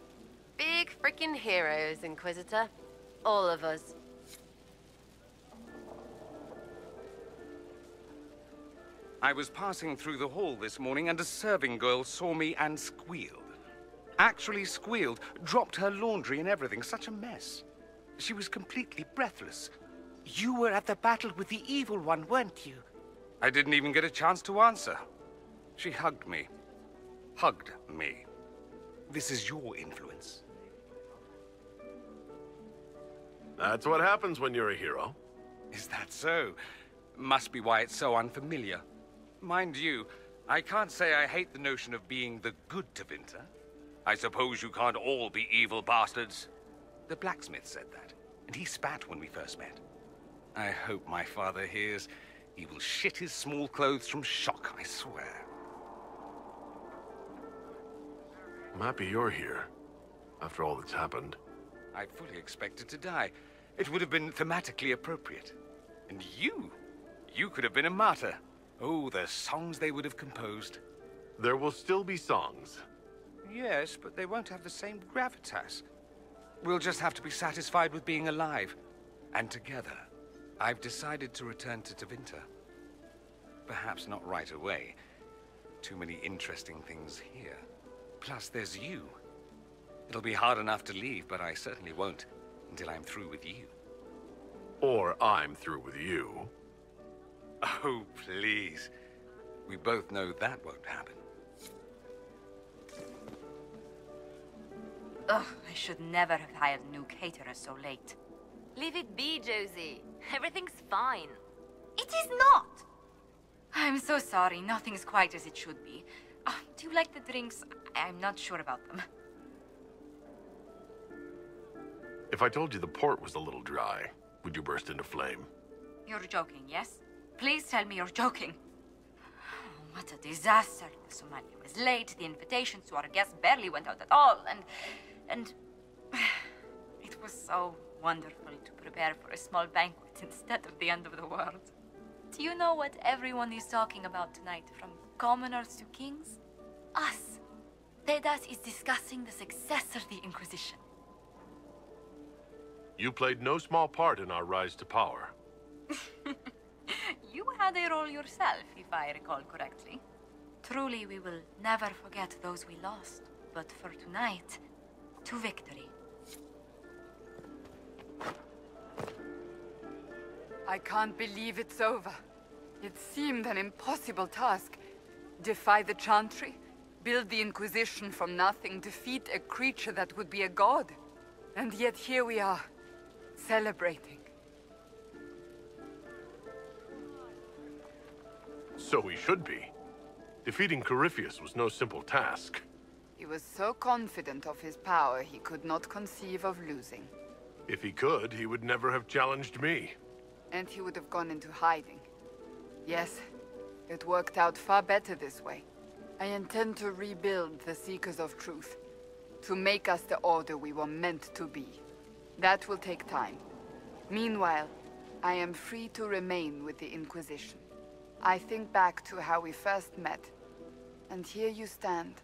Big freaking heroes, Inquisitor. All of us. I was passing through the hall this morning and a serving girl saw me and squealed. Actually squealed, dropped her laundry and everything. Such a mess. She was completely breathless. You were at the battle with the Evil One, weren't you? I didn't even get a chance to answer. She hugged me. Hugged me. This is your influence. That's what happens when you're a hero. Is that so? Must be why it's so unfamiliar. Mind you, I can't say I hate the notion of being the good Tevinter. I suppose you can't all be evil bastards. The blacksmith said that, and he spat when we first met. I hope my father hears. He will shit his small clothes from shock, I swear. I'm happy you're here, after all that's happened. I fully expected to die. It would have been thematically appropriate. And you could have been a martyr. Oh, the songs they would have composed. There will still be songs. Yes, but they won't have the same gravitas. We'll just have to be satisfied with being alive. And together, I've decided to return to Tevinter. Perhaps not right away. Too many interesting things here. Plus, there's you. It'll be hard enough to leave, but I certainly won't until I'm through with you. Or I'm through with you. Oh, please. We both know that won't happen. Ugh, I should never have hired a new caterer so late. Leave it be, Josie. Everything's fine. It is not! I'm so sorry, nothing's quite as it should be. Do you like the drinks? I'm not sure about them. If I told you the port was a little dry, would you burst into flame? You're joking, yes? Please tell me you're joking. Oh, what a disaster. The Somalia was late, the invitations to our guests barely went out at all, and it was so wonderful to prepare for a small banquet instead of the end of the world. Do you know what everyone is talking about tonight, from commoners to kings? Us. Tedas is discussing the success of the Inquisition. You played no small part in our rise to power. You had a role yourself, if I recall correctly. Truly, we will never forget those we lost. But for tonight, to victory. I can't believe it's over. It seemed an impossible task. Defy the Chantry, build the Inquisition from nothing, defeat a creature that would be a god. And yet here we are, celebrating. So we should be. Defeating Corypheus was no simple task. He was so confident of his power, he could not conceive of losing. If he could, he would never have challenged me. And he would have gone into hiding. Yes, it worked out far better this way. I intend to rebuild the Seekers of Truth, to make us the order we were meant to be. That will take time. Meanwhile, I am free to remain with the Inquisition. I think back to how we first met, and here you stand.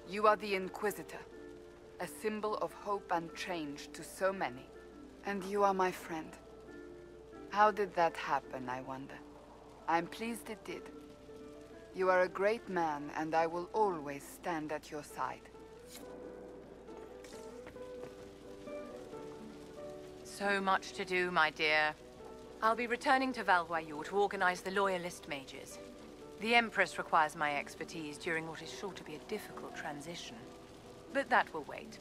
You are the Inquisitor, a symbol of hope and change to so many. And you are my friend. How did that happen, I wonder? I'm pleased it did. You are a great man, and I will always stand at your side. So much to do, my dear. I'll be returning to Valvoyou to organize the Loyalist mages. The Empress requires my expertise during what is sure to be a difficult transition. But that will wait.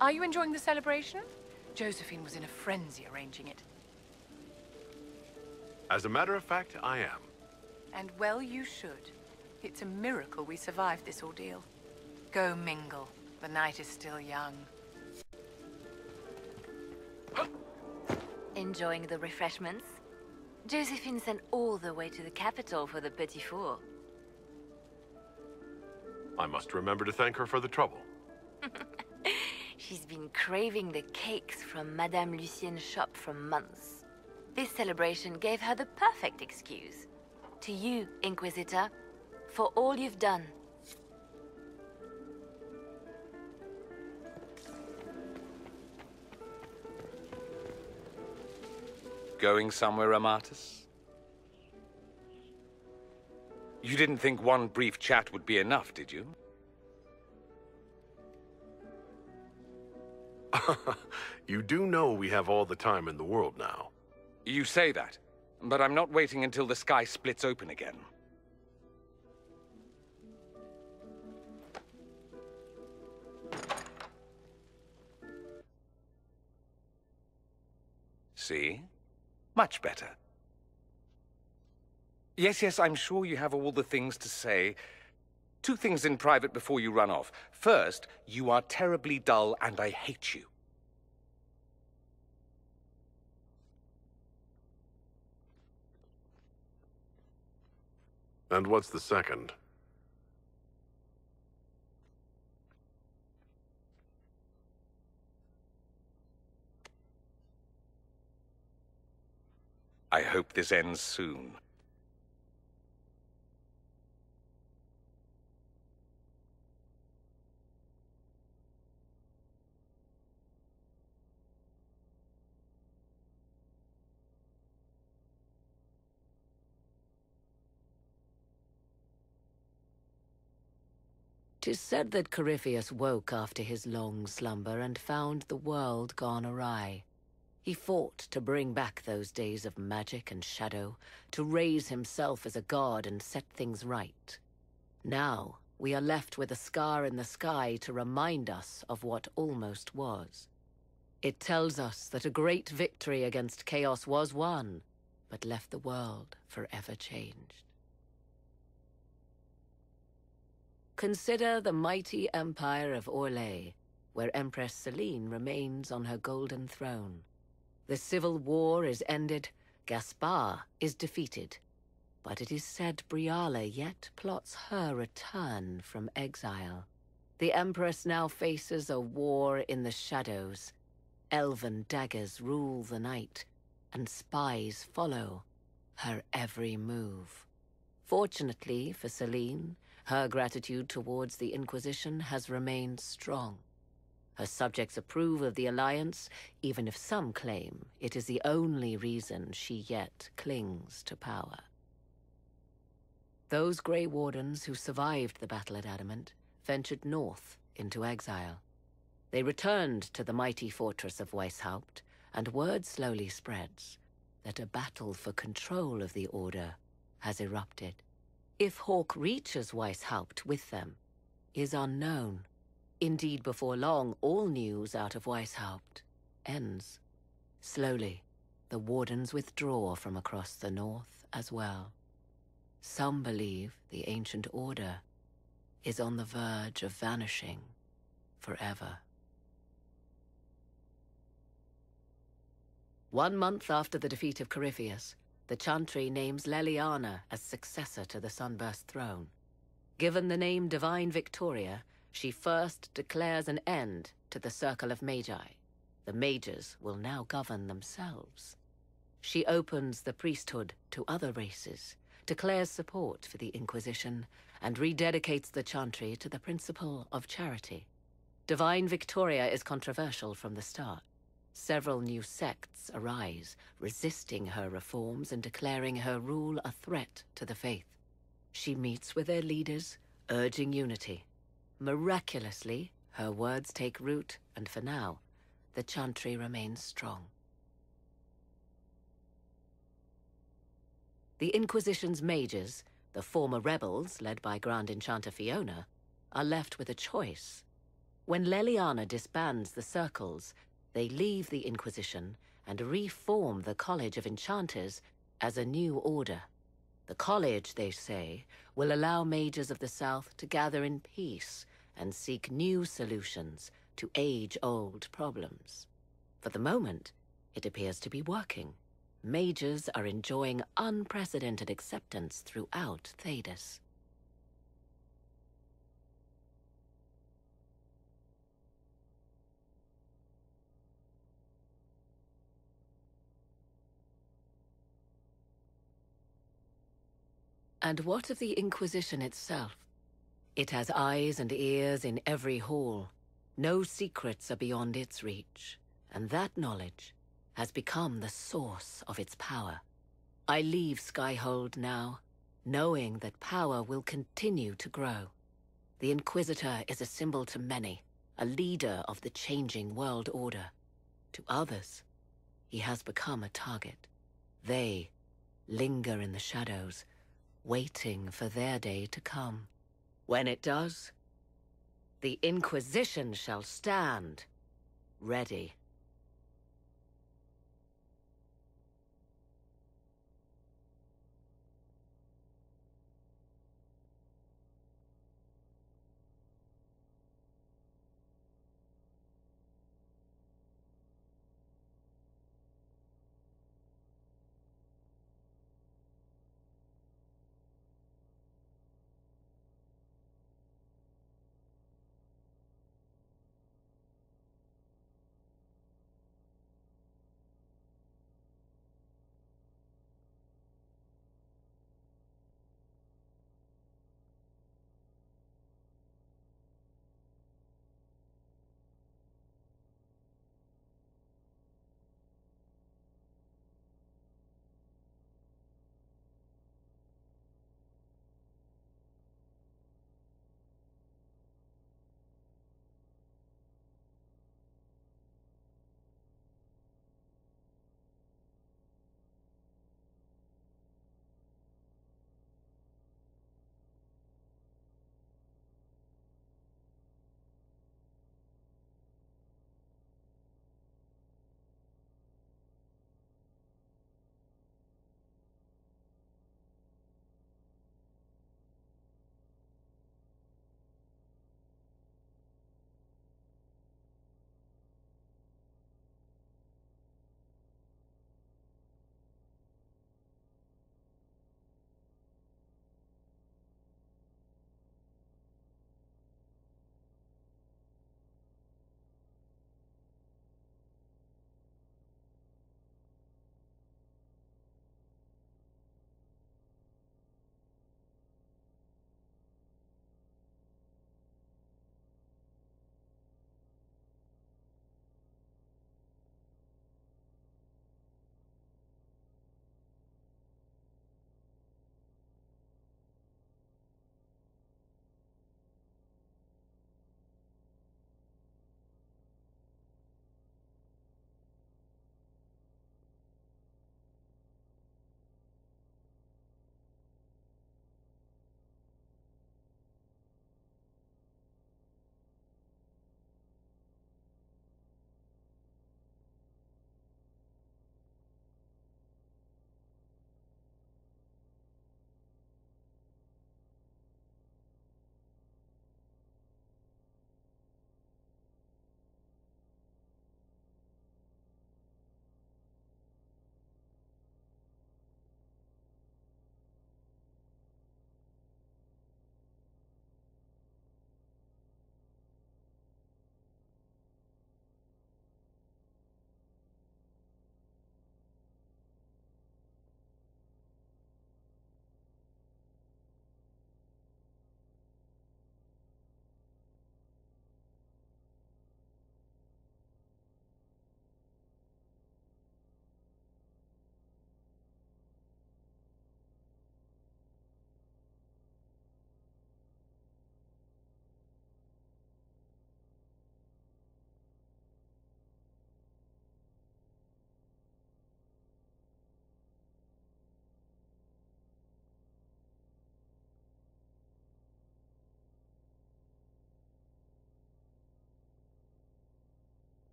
Are you enjoying the celebration? Josephine was in a frenzy arranging it. As a matter of fact, I am. And well you should. It's a miracle we survived this ordeal. Go mingle. The night is still young. Enjoying the refreshments? Josephine sent all the way to the capital for the petit four. I must remember to thank her for the trouble. She's been craving the cakes from Madame Lucien's shop for months. This celebration gave her the perfect excuse. To you, Inquisitor, for all you've done. Going somewhere, Amatus? You didn't think one brief chat would be enough, did you? You do know we have all the time in the world now. You say that, but I'm not waiting until the sky splits open again. See? Much better. Yes, I'm sure you have all the things to say. 2 things in private before you run off. First, you are terribly dull and I hate you. And what's the second? I hope this ends soon. Tis said that Corypheus woke after his long slumber and found the world gone awry. He fought to bring back those days of magic and shadow, to raise himself as a god and set things right. Now, we are left with a scar in the sky to remind us of what almost was. It tells us that a great victory against chaos was won, but left the world forever changed. Consider the mighty empire of Orlais, where Empress Celine remains on her golden throne. The civil war is ended, Gaspar is defeated, but it is said Briala yet plots her return from exile. The Empress now faces a war in the shadows. Elven daggers rule the night, and spies follow her every move. Fortunately for Celine, her gratitude towards the Inquisition has remained strong. Her subjects approve of the alliance, even if some claim it is the only reason she yet clings to power. Those Grey Wardens who survived the battle at Adamant ventured north into exile. They returned to the mighty fortress of Weishaupt, and word slowly spreads that a battle for control of the Order has erupted. If Hawke reaches Weishaupt with them is unknown. Indeed, before long, all news out of Weishaupt ends. Slowly, the Wardens withdraw from across the north as well. Some believe the ancient Order is on the verge of vanishing forever. 1 month after the defeat of Corypheus, the Chantry names Leliana as successor to the Sunburst throne. Given the name Divine Victoria, she first declares an end to the Circle of Magi. The mages will now govern themselves. She opens the priesthood to other races, declares support for the Inquisition, and rededicates the Chantry to the principle of charity. Divine Victoria is controversial from the start. Several new sects arise, resisting her reforms and declaring her rule a threat to the faith. She meets with their leaders, urging unity. Miraculously, her words take root, and for now, the Chantry remains strong. The Inquisition's mages, the former rebels led by Grand Enchanter Fiona, are left with a choice. When Leliana disbands the circles, they leave the Inquisition and reform the College of Enchanters as a new order. The college, they say, will allow mages of the South to gather in peace and seek new solutions to age-old problems. For the moment, it appears to be working. Mages are enjoying unprecedented acceptance throughout Thedas. And what of the Inquisition itself? It has eyes and ears in every hall. No secrets are beyond its reach, and that knowledge has become the source of its power. I leave Skyhold now, knowing that power will continue to grow. The Inquisitor is a symbol to many, a leader of the changing world order. To others, he has become a target. They linger in the shadows, waiting for their day to come. When it does, the Inquisition shall stand, ready.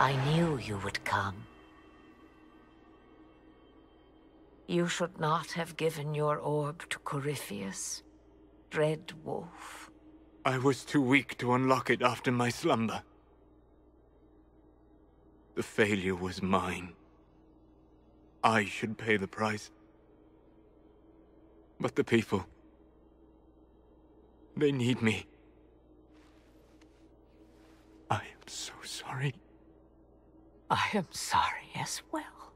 I knew you would come. You should not have given your orb to Corypheus, Red Wolf. I was too weak to unlock it after my slumber. The failure was mine. I should pay the price. But the people... they need me. I am so sorry. I am sorry as well,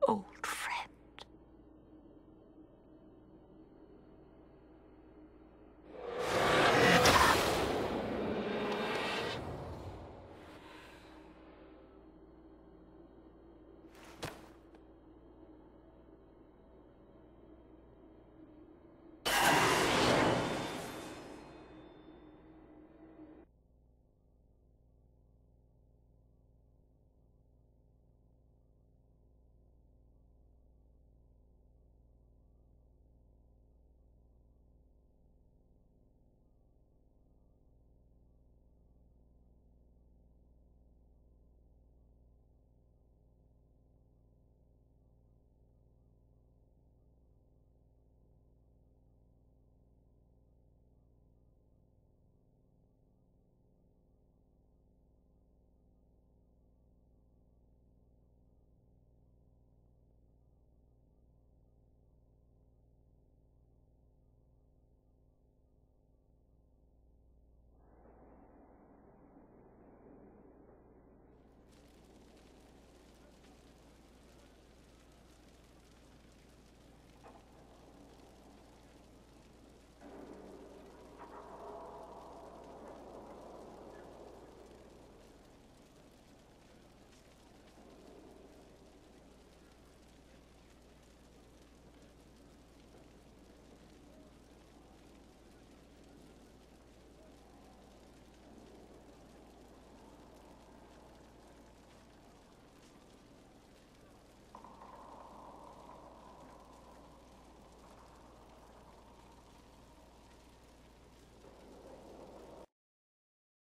old friend.